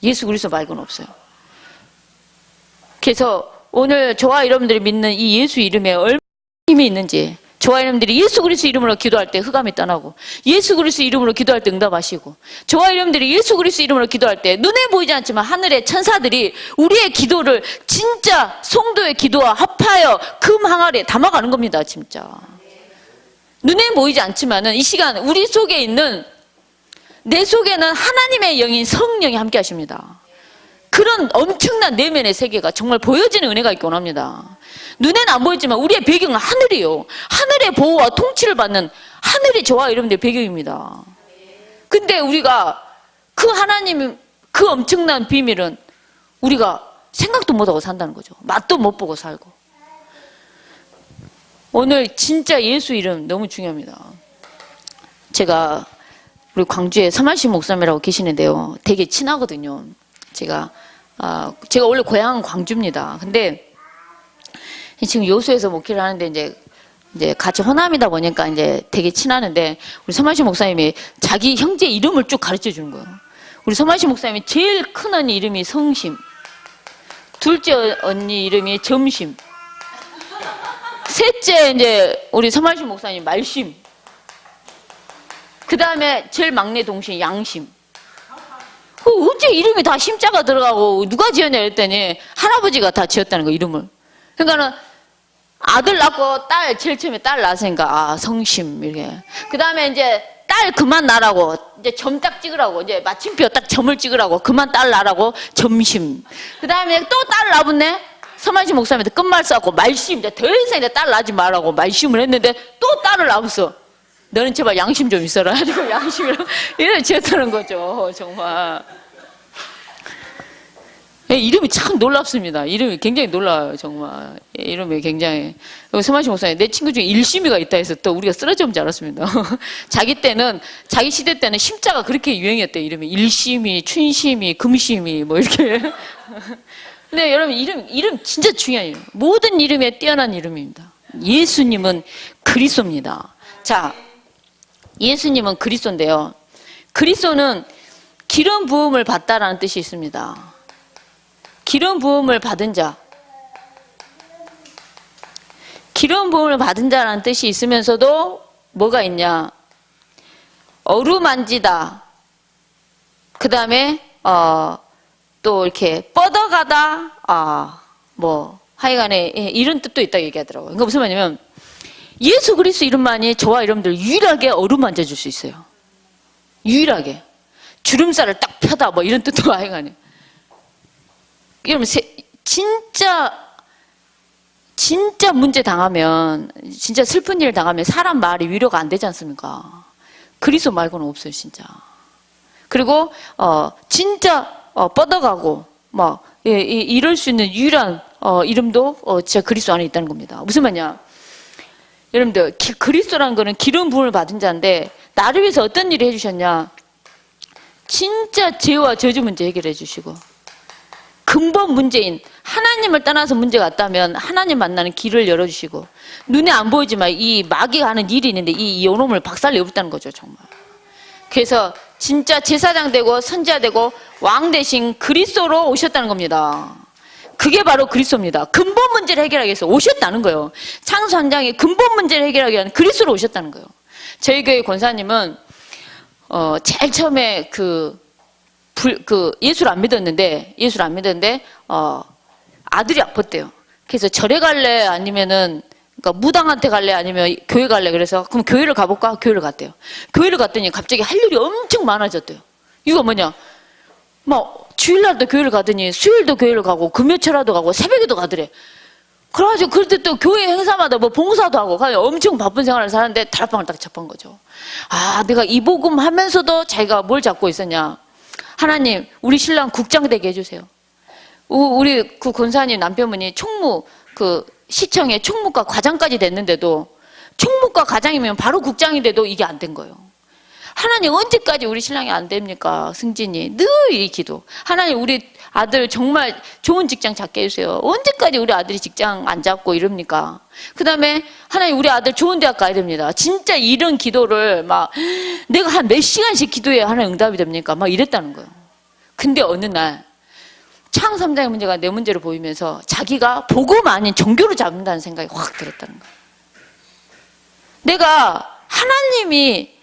예수 그리스도 말고는 없어요. 그래서 오늘 저와 여러분들이 믿는 이 예수 이름에 얼마나 힘이 있는지, 저와 여러분들이 예수 그리스도 이름으로 기도할 때 흑암이 떠나고, 예수 그리스도 이름으로 기도할 때 응답하시고, 저와 여러분들이 예수 그리스도 이름으로 기도할 때 눈에 보이지 않지만 하늘의 천사들이 우리의 기도를 진짜 성도의 기도와 합하여 금 항아리에 담아가는 겁니다. 진짜 눈에 보이지 않지만은 이 시간 우리 속에 있는, 내 속에는 하나님의 영인 성령이 함께 하십니다. 그런 엄청난 내면의 세계가 정말 보여지는 은혜가 있기 원합니다. 눈에는 안 보이지만 우리의 배경은 하늘이에요. 하늘의 보호와 통치를 받는 하늘이 저와 여러분들의 배경입니다. 근데 우리가 그 하나님, 그 엄청난 비밀은 우리가 생각도 못하고 산다는 거죠. 맛도 못 보고 살고. 오늘 진짜 예수 이름 너무 중요합니다. 제가 우리 광주에 서만식 목사님이라고 계시는데요. 되게 친하거든요. 제가 원래 고향은 광주입니다. 근데 지금 여수에서 목회를 하는데 이제 같이 호남이다 보니까 이제 되게 친하는데, 우리 서만식 목사님이 자기 형제 이름을 쭉 가르쳐 주는 거예요. 우리 서만식 목사님이 제일 큰 언니 이름이 성심, 둘째 언니 이름이 점심, 셋째 이제 우리 서만식 목사님 말심, 그 다음에 제일 막내 동생 양심. 어째 이름이 다 심자가 들어가고 누가 지었냐 했더니 할아버지가 다 지었다는 거, 이름을. 그러니까는 아들 낳고 제일 처음에 딸 낳았으니까 성심, 이렇게. 그 다음에 이제 딸 그만 낳으라고, 이제 점 딱 찍으라고, 이제 마침표 딱 점을 찍으라고, 그만 딸 낳으라고 점심. 그 다음에 또 딸 낳았네. 서만식 목사님한테 끝말 쌓고 말심, 이제 더 이상 이제 딸 낳지 말라고 말심을 했는데 또 딸을 낳았어. 너는 제발 양심 좀 있어라. 가지고 양심을 이렇게 지었다는 거죠. 정말. 이름이 참 놀랍습니다. 이름이 굉장히 놀라워요. 정말. 이름이 굉장히. 서만식 목사님, 내 친구 중에 일심이가 있다 해서 또 우리가 쓰러지는 줄 알았습니다. 자기 시대 때는 심자가 그렇게 유행이었대요. 이름이 일심이, 춘심이, 금심이 뭐 이렇게. 근데 여러분, 이름 진짜 중요한 이름. 모든 이름에 뛰어난 이름입니다. 예수님은 그리스도입니다. 자, 예수님은 그리스도인데요. 그리스도는 기름 부음을 받다라는 뜻이 있습니다. 기름 부음을 받은 자. 기름 부음을 받은 자라는 뜻이 있으면서도 뭐가 있냐? 어루만지다. 그 다음에 또 이렇게 뻗어가다. 하여간에 이런 뜻도 있다고 얘기하더라고요. 그러니까 무슨 말이냐면 예수 그리스도 이름만이 저와 여러분들 유일하게 어루만져 줄 수 있어요. 유일하게. 주름살을 딱 펴다 뭐 이런 뜻도 하여간에. 여러분 진짜 문제 당하면, 진짜 슬픈 일 당하면 사람 말이 위로가 안 되지 않습니까? 그리스도 말고는 없어요, 진짜. 그리고 진짜 뻗어가고 막 이럴 수 있는 유일한 이름도 진짜 그리스도 안에 있다는 겁니다. 무슨 말이냐? 여러분들 그리스도라는 거는 기름 부음을 받은 자인데 나를 위해서 어떤 일을 해주셨냐? 진짜 죄와 저주 문제 해결해 주시고, 근본 문제인 하나님을 떠나서 문제가 왔다면 하나님 만나는 길을 열어주시고, 눈에 안 보이지만 이 마귀가 하는 일이 있는데 이 요놈을 박살내버렸다는 거죠, 정말. 그래서 진짜 제사장 되고 선지자 되고 왕 대신 그리스도로 오셨다는 겁니다. 그게 바로 그리스도입니다. 근본 문제를 해결하기 위해서 오셨다는 거예요. 창세 현장의 근본 문제를 해결하기 위한 그리스도로 오셨다는 거예요. 저희 교회 권사님은 제일 처음에 예수를 안 믿었는데 아들이 아팠대요. 그래서 절에 갈래 아니면은 그러니까 무당한테 갈래 아니면 교회 갈래. 그래서 그럼 교회를 가볼까? 교회를 갔대요. 교회를 갔더니 갑자기 할 일이 엄청 많아졌대요. 이거 뭐냐? 막 주일날도 교회를 가더니 수요일도 교회를 가고 금요철화도 가고 새벽에도 가더래. 그래가지고 그럴 때 또 교회 행사마다 뭐 봉사도 하고 엄청 바쁜 생활을 사는데 다락방을 딱 잡은 거죠. 아, 내가 이 복음 하면서도 자기가 뭘 잡고 있었냐? 하나님, 우리 신랑 국장 되게 해주세요. 우리 그 권사님 남편분이 총무 시청에 총무과 과장까지 됐는데도, 총무과 과장이면 바로 국장이 돼도 이게 안 된 거예요. 하나님, 언제까지 우리 신랑이 안 됩니까? 승진이 늘 이 기도. 하나님, 우리 아들 정말 좋은 직장 잡게 해주세요. 언제까지 우리 아들이 직장 안 잡고 이럽니까? 그 다음에 하나님, 우리 아들 좋은 대학 가야 됩니다. 진짜 이런 기도를 막 내가 한 몇 시간씩 기도해야 하나님 응답이 됩니까? 막 이랬다는 거예요. 근데 어느 날 창 3장의 문제가 내 문제로 보이면서 자기가 복음 아닌 종교를 잡는다는 생각이 확 들었다는 거예요. 내가 하나님이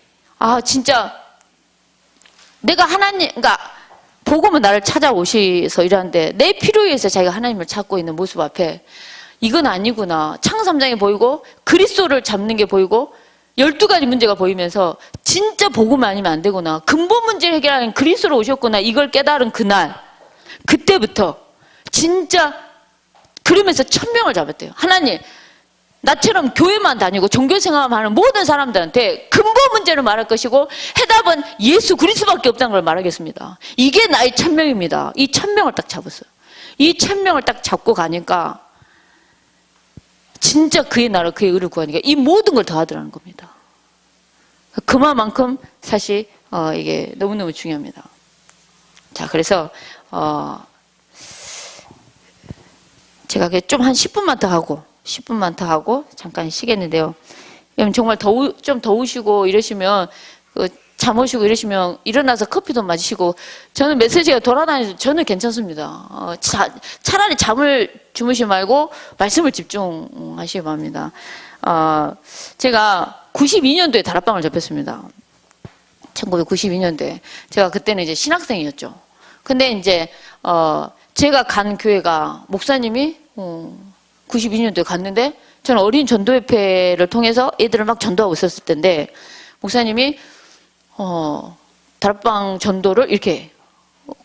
진짜 내가 그러니까 복음은 나를 찾아오셔서 이러는데 내 필요에 의해서 자기가 하나님을 찾고 있는 모습 앞에 이건 아니구나. 창 3장이 보이고 그리스도를 잡는 게 보이고 12가지 문제가 보이면서 진짜 복음 아니면 안 되구나. 근본 문제를 해결하는 그리스도로 오셨구나. 이걸 깨달은 그날, 그때부터 진짜 그러면서 천명을 잡았대요. 하나님, 나처럼 교회만 다니고 종교생활만 하는 모든 사람들한테 근본 문제를 말할 것이고 해답은 예수 그리스도밖에 없다는 걸 말하겠습니다. 이게 나의 천명입니다. 이 천명을 딱 잡았어요. 이 천명을 딱 잡고 가니까 진짜 그의 나라 그의 의를 구하니까 이 모든 걸 다 하더라는 겁니다. 그만큼 사실 이게 너무너무 중요합니다. 자, 그래서 제가 좀 한 10분만 더 하고 잠깐 쉬겠는데요. 여러분 정말 좀 더우시고 이러시면 잠 오시고 이러시면 일어나서 커피도 마시고, 저는 메시지가 돌아다니서 저는 괜찮습니다. 차라리 잠을 주무시지 말고 말씀을 집중하시기 바랍니다. 제가 92년도에 다락방을 접했습니다. 1992년도에. 제가 그때는 이제 신학생이었죠. 근데 이제 제가 간 교회가 목사님이 92년도에 갔는데, 저는 어린 전도협회를 통해서 애들을 막 전도하고 있었을 때인데, 목사님이 다락방 전도를 이렇게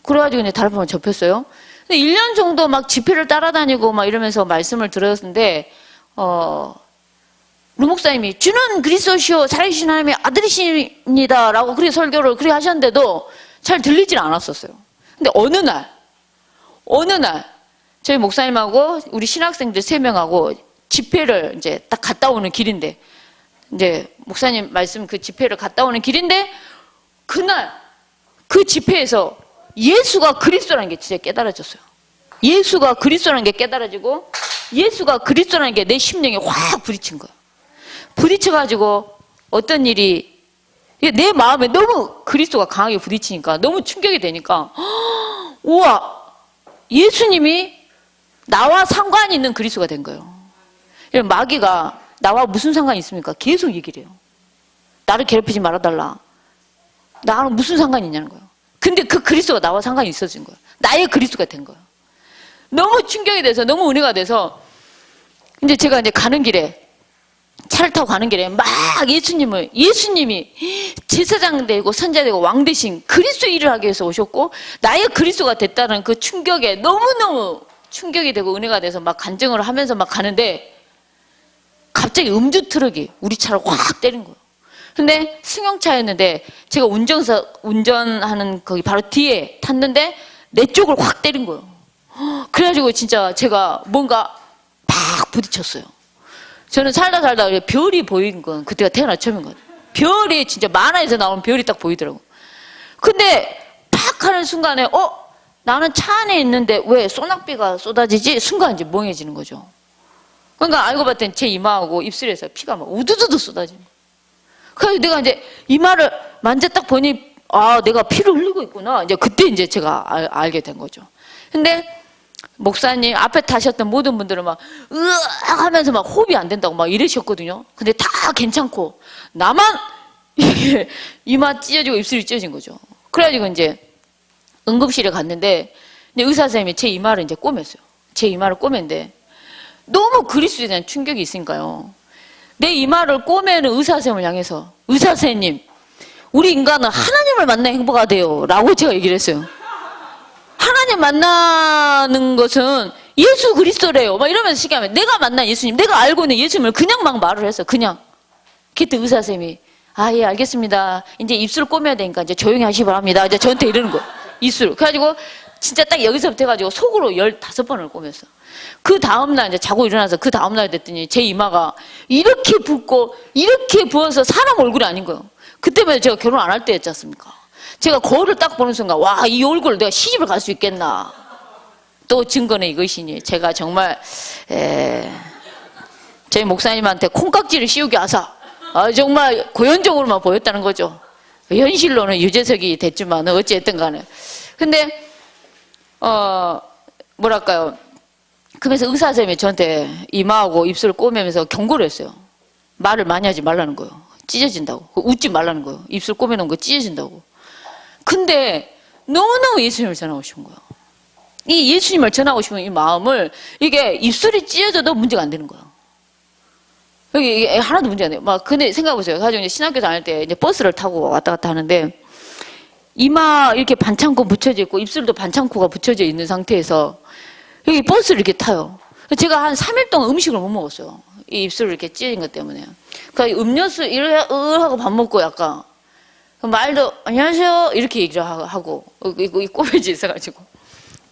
그래가지고 이제 다락방을 접했어요. 근데 1년 정도 막 집회를 따라다니고 막 이러면서 말씀을 들었는데, 루 목사님이 주는 그리스도시요 살아계신 하나님의 아들이십니다 라고 그렇게 설교를 그렇게 하셨는데도 잘 들리질 않았었어요. 근데 어느 날 저희 목사님하고 우리 신학생들 3명하고 집회를 이제 딱 갔다 오는 길인데, 이제 목사님 말씀 그 집회를 갔다 오는 길인데, 그날 그 집회에서 예수가 그리스도라는 게 진짜 깨달아졌어요. 예수가 그리스도라는 게 깨달아지고, 예수가 그리스도라는 게 내 심령에 확 부딪힌 거예요. 부딪혀가지고 어떤 일이 내 마음에 너무 그리스도가 강하게 부딪히니까 너무 충격이 되니까, 우와, 예수님이 나와 상관이 있는 그리스도가 된 거예요. 마귀가 나와 무슨 상관이 있습니까? 계속 얘기를 해요. 나를 괴롭히지 말아달라. 나랑 무슨 상관이 있냐는 거예요. 근데 그 그리스도가 나와 상관이 있어진 거예요. 나의 그리스도가 된 거예요. 너무 충격이 돼서, 너무 은혜가 돼서 이제 제가 이제 가는 길에, 차를 타고 가는 길에 막 예수님이 제사장 되고 선자 되고 왕 대신 그리스도 일을 하기 위해서 오셨고, 나의 그리스도가 됐다는 그 충격에 너무너무 충격이 되고 은혜가 돼서 막 간증을 하면서 막 가는데, 갑자기 음주 트럭이 우리 차를 확 때린 거예요. 근데 승용차였는데 제가 운전하는 거기 바로 뒤에 탔는데 내 쪽을 확 때린 거예요. 그래가지고 진짜 제가 뭔가 팍 부딪혔어요. 저는 살다 별이 보인 건 그때가 태어나 처음인 것 같아요. 별이 진짜 만화에서 나오는 별이 딱 보이더라고. 근데 팍 하는 순간에 나는 차 안에 있는데 왜 소낙비가 쏟아지지? 순간 이제 멍해지는 거죠. 그러니까 알고 봤더니 제 이마하고 입술에서 피가 막 우두두두 쏟아지는 거예요. 그래서 내가 이제 이마를 만져 딱 보니 내가 피를 흘리고 있구나. 이제 그때 이제 제가 알게 된 거죠. 근데 목사님 앞에 타셨던 모든 분들은 막 으악 하면서 막 호흡이 안 된다고 막 이러셨거든요. 근데 다 괜찮고 나만 이게 이마 찢어지고 입술이 찢어진 거죠. 그래가지고 이제 응급실에 갔는데 의사 선생님이 제 이마를 이제 꼬맸어요. 제 이마를 꼬맸는데 너무 그리스도에 대한 충격이 있으니까요. 내 이마를 꼬매는 의사 선생님을 향해서, 의사 선생님, 우리 인간은 하나님을 만나야 행복하대요 라고 제가 얘기를 했어요. 하나님 만나는 것은 예수 그리스도래요 막 이러면서 시기하면, 내가 만난 예수님, 내가 알고 있는 예수님을 그냥 막 말을 했어요. 그냥. 그때 의사 선생님이 예 알겠습니다, 이제 입술 꼬매야 되니까 이제 조용히 하시기 바랍니다, 이제 저한테 이러는 거예요. 입술. 그래가지고 진짜 딱 여기서부터 해가지고 속으로 15번을 꼬맸어. 그 다음날 이제 자고 일어나서 그 다음날 됐더니 제 이마가 이렇게 붓고 이렇게 부어서 사람 얼굴이 아닌 거예요. 그때만 제가 결혼 안 할 때였지 않습니까? 제가 거울을 딱 보는 순간 이 얼굴을 내가 시집을 갈 수 있겠나. 또 증거는 이것이니 제가 정말 저희 목사님한테 콩깍지를 씌우게 하사 정말 고연적으로만 보였다는 거죠. 현실로는 유재석이 됐지만 어찌됐든 간에. 근데 뭐랄까요, 그래서 의사 선생님이 저한테 이마하고 입술을 꼬매면서 경고를 했어요. 말을 많이 하지 말라는 거예요. 찢어진다고. 웃지 말라는 거예요. 입술 꼬매놓은 거 찢어진다고. 근데 너무너무 예수님을 전하고 싶은 거예요. 이 예수님을 전하고 싶은 이 마음을, 이게 입술이 찢어져도 문제가 안 되는 거예요. 이게 하나도 문제가 안 돼요. 근데 생각해보세요. 가지고 이제 신학교 다닐 때 이제 버스를 타고 왔다 갔다 하는데, 이마 이렇게 반창고 붙여져 있고 입술도 반창고가 붙여져 있는 상태에서 여기 버스를 이렇게 타요. 제가 한 3일 동안 음식을 못 먹었어요. 이 입술을 이렇게 찢어진 것 때문에. 그러니까 음료수 하고 밥 먹고 약간 말도 안녕하세요 이렇게 얘기를 하고 이 꼬매져 있어가지고.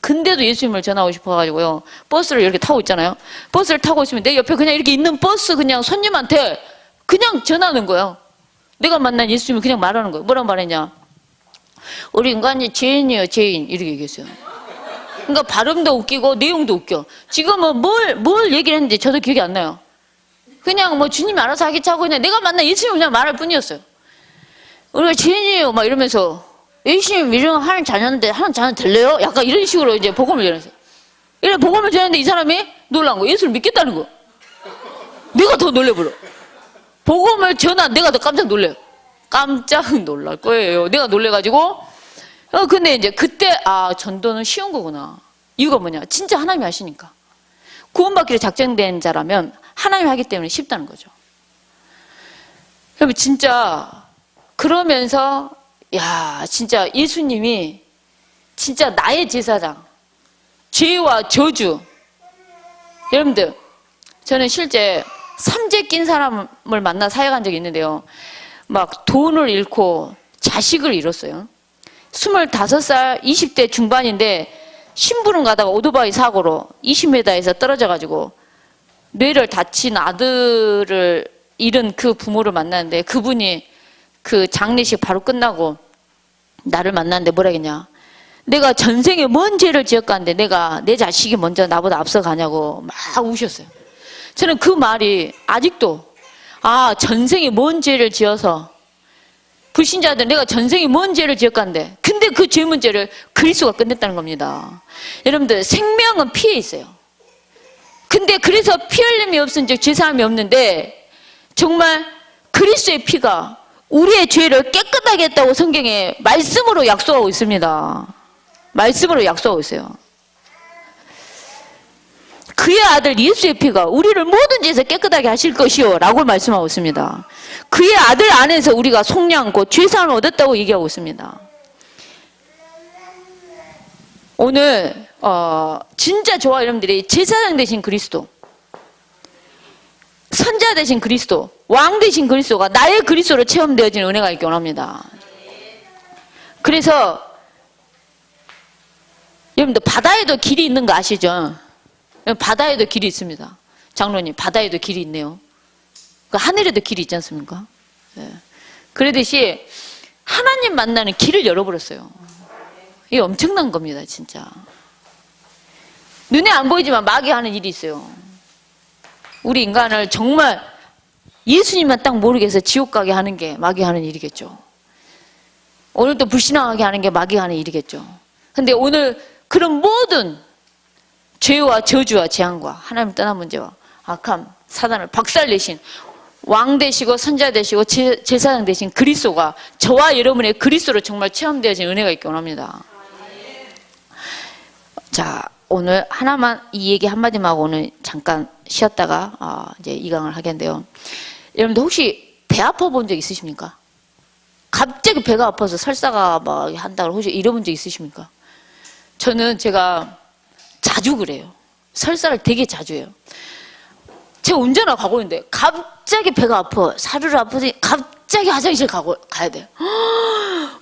근데도 예수님을 전하고 싶어가지고요. 버스를 이렇게 타고 있잖아요. 버스를 타고 있으면 내 옆에 그냥 이렇게 있는 버스 그냥 손님한테 그냥 전하는 거예요. 내가 만난 예수님이 그냥 말하는 거예요. 뭐라고 말했냐? 우리 인간이 죄인이에요, 죄인. 이렇게 얘기했어요. 그러니까 발음도 웃기고 내용도 웃겨. 지금은 뭘 얘기를 했는지 저도 기억이 안 나요. 그냥 주님이 알아서 하겠지 하고 그냥 내가 만난 예수님 그냥 말할 뿐이었어요. 우리가 죄인이에요 막 이러면서, 예수님 이런 하나님 자녀인데 하나님 자녀 될래요? 약간 이런 식으로 이제 복음을 전했어요. 이래 복음을 전했는데 이 사람이 놀란 거, 예수를 믿겠다는 거. 내가 더 놀래버려. 복음을 전한 내가 더 깜짝 놀래요. 깜짝 놀랄 거예요. 내가 놀래가지고. 근데 이제 그때 전도는 쉬운 거구나. 이유가 뭐냐? 진짜 하나님이 하시니까. 구원받기로 작정된 자라면 하나님이 하기 때문에 쉽다는 거죠. 그러면 진짜 그러면서 진짜 예수님이 진짜 나의 제사장, 죄와 저주. 여러분들, 저는 실제 삼재 낀 사람을 만나 사역한 적이 있는데요. 막 돈을 잃고 자식을 잃었어요. 25살 20대 중반인데 심부름 가다가 오토바이 사고로 20m에서 떨어져가지고 뇌를 다친 아들을 잃은 그 부모를 만났는데, 그분이 그 장례식 바로 끝나고 나를 만났는데 뭐라 했냐? 내가 전생에 뭔 죄를 지었가는데 내가 내 자식이 먼저 나보다 앞서가냐고 막 우셨어요. 저는 그 말이 아직도 전생에 뭔 죄를 지어서, 불신자들 내가 전생에 뭔 죄를 지었간데, 근데 그 죄 문제를 그리스도가 끝냈다는 겁니다. 여러분들, 생명은 피에 있어요. 근데 그래서 피 흘림이 없은 즉 죄사함이 없는데, 정말 그리스도의 피가 우리의 죄를 깨끗하게 했다고 성경에 말씀으로 약속하고 있습니다. 말씀으로 약속하고 있어요. 그의 아들 예수의 피가 우리를 모든 죄에서 깨끗하게 하실 것이요 라고 말씀하고 있습니다. 그의 아들 안에서 우리가 속량고 죄사함을 얻었다고 얘기하고 있습니다. 오늘 진짜 저와 여러분들이 제사장 되신 그리스도, 선자 되신 그리스도, 왕 되신 그리스도가 나의 그리스도로 체험되어지는 은혜가 있기 원합니다. 그래서 여러분들 바다에도 길이 있는 거 아시죠? 바다에도 길이 있습니다. 장로님, 바다에도 길이 있네요. 하늘에도 길이 있지 않습니까? 네. 그러듯이 하나님 만나는 길을 열어버렸어요. 이게 엄청난 겁니다, 진짜. 눈에 안 보이지만 마귀 하는 일이 있어요. 우리 인간을 정말 예수님만 딱 모르게 해서 지옥 가게 하는 게 마귀 하는 일이겠죠. 오늘도 불신앙하게 하는 게 마귀 하는 일이겠죠. 근데 오늘 그런 모든 죄와 저주와 재앙과 하나님 떠난 문제와 악함, 사단을 박살내신 왕 되시고 선자 되시고 제사장 되신 그리스도가 저와 여러분의 그리스도로 정말 체험되어진 은혜가 있기 원합니다. 자, 오늘 하나만 이 얘기 한마디만 하고 오늘 잠깐 쉬었다가 이제 이강을 하겠는데요. 여러분들 혹시 배 아파 본 적 있으십니까? 갑자기 배가 아파서 설사가 막 한다고 혹시 잃어본 적 있으십니까? 저는 제가 자주 그래요. 설사를 되게 자주 해요. 제가 운전하고 가고 있는데 갑자기 배가 아파, 사르르 아프더니 갑자기 화장실 가야 돼.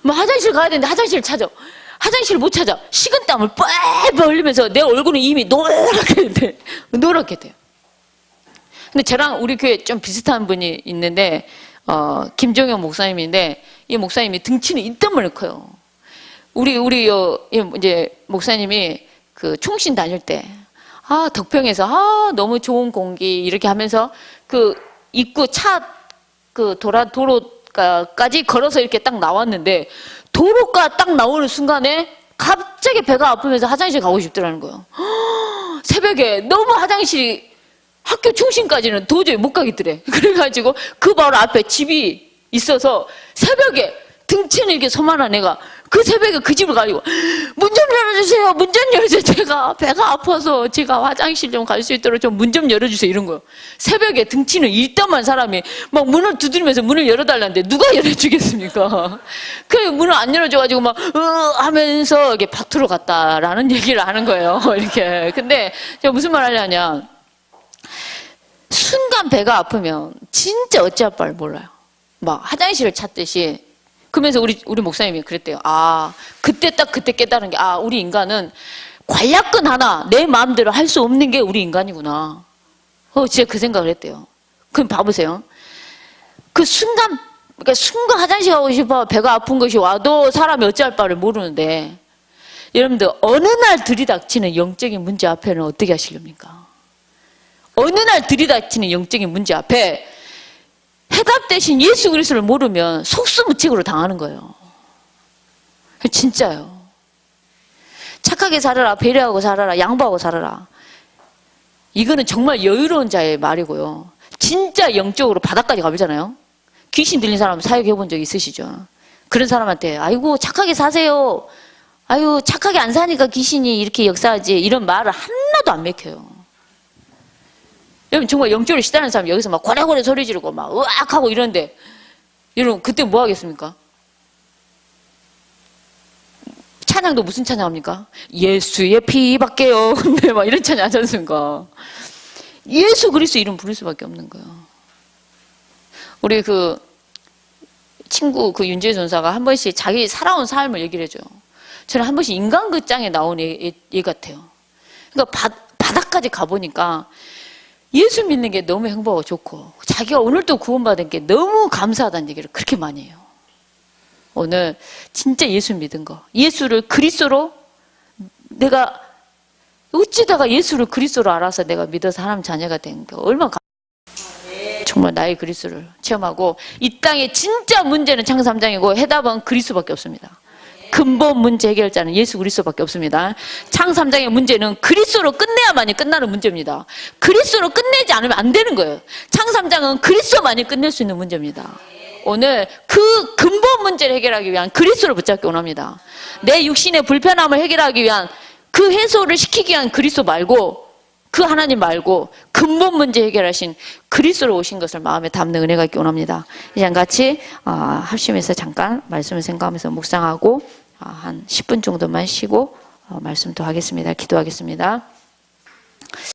뭐 화장실 가야 되는데 화장실을 찾아. 화장실을 못 찾아. 식은땀을 뻘뻘 흘리면서 내 얼굴은 이미 노랗게 돼요. 근데 저랑 우리 교회 좀 비슷한 분이 있는데 김종영 목사님인데 이 목사님이 등치는 이딴만큼 커요. 우리 이제 목사님이 그 총신 다닐 때 덕평에서 너무 좋은 공기 이렇게 하면서 그 입구 도로까지 걸어서 이렇게 딱 나왔는데 도로가 딱 나오는 순간에 갑자기 배가 아프면서 화장실 가고 싶더라는 거예요. 새벽에 너무 화장실이 학교 중심까지는 도저히 못 가겠더래. 그래가지고 그 바로 앞에 집이 있어서 새벽에 등치는 이렇게 소만한 애가 그 새벽에 그 집을 가지고 문 좀 열어주세요. 문 좀 열어주세요. 제가 배가 아파서 제가 화장실 좀 갈 수 있도록 좀 문 좀 열어주세요. 이런 거요. 새벽에 등치는 일단만 사람이 막 문을 두드리면서 문을 열어달라는데 누가 열어주겠습니까? 그래 문을 안 열어줘가지고 막 하면서 이게 밭으로 갔다라는 얘기를 하는 거예요. 이렇게. 근데 제가 무슨 말 하려냐. 순간 배가 아프면 진짜 어찌할 바를 몰라요. 막 화장실을 찾듯이. 그러면서 우리 목사님이 그랬대요. 그때 깨달은 게, 우리 인간은 관략근 하나 내 마음대로 할 수 없는 게 우리 인간이구나. 진짜 그 생각을 했대요. 그럼 봐보세요. 순간 화장실 가고 싶어 배가 아픈 것이 와도 사람이 어찌할 바를 모르는데, 여러분들 어느 날 들이닥치는 영적인 문제 앞에는 어떻게 하시렵니까? 어느 날 들이닥치는 영적인 문제 앞에 해답 대신 예수 그리스도를 모르면 속수무책으로 당하는 거예요. 진짜요. 착하게 살아라, 배려하고 살아라, 양보하고 살아라. 이거는 정말 여유로운 자의 말이고요. 진짜 영적으로 바닥까지 가보잖아요. 귀신 들린 사람 사역해 본 적 있으시죠? 그런 사람한테 아이고 착하게 사세요. 아유 착하게 안 사니까 귀신이 이렇게 역사하지. 이런 말을 하나도 안 맥혀요. 여러분 정말 영적으로 시달리는 사람 여기서 막 고래고래 소리 지르고 막 으악 하고 이러는데 여러분 그때 뭐 하겠습니까? 찬양도 무슨 찬양합니까? 예수의 피밖에요. 근데 막 이런 찬양 하지 않습니까? 예수 그리스도 이름 부를 수밖에 없는 거예요. 우리 그 친구 그 윤재 전사가 한 번씩 자기 살아온 삶을 얘기를 해줘요. 저는 한 번씩 인간극장에 나온 얘 같아요. 그러니까 바닥까지 가보니까 예수 믿는 게 너무 행복하고 좋고 자기가 오늘도 구원받은 게 너무 감사하다는 얘기를 그렇게 많이 해요. 오늘 진짜 예수 믿은 거, 예수를 그리스도로 내가 어찌다가 예수를 그리스도로 알아서 내가 믿어서 하나님 자녀가 된 게 얼마나 정말 나의 그리스도를 체험하고 이 땅의 진짜 문제는 창세 3장이고 해답은 그리스도밖에 없습니다. 근본 문제 해결자는 예수 그리스도밖에 없습니다. 창세 3장의 문제는 그리스도로 끝내야만이 끝나는 문제입니다. 그리스도로 끝내지 않으면 안 되는 거예요. 창세 3장은 그리스도만이 끝낼 수 있는 문제입니다. 오늘 그 근본 문제를 해결하기 위한 그리스도를 붙잡기 원합니다. 내 육신의 불편함을 해결하기 위한 그 해소를 시키기 위한 그리스도 말고 그 하나님 말고 근본 문제 해결하신 그리스도로 오신 것을 마음에 담는 은혜가 있기 원합니다. 이제 같이 합심해서 잠깐 말씀을 생각하면서 묵상하고 한 10분 정도만 쉬고 말씀 더 하겠습니다. 기도하겠습니다.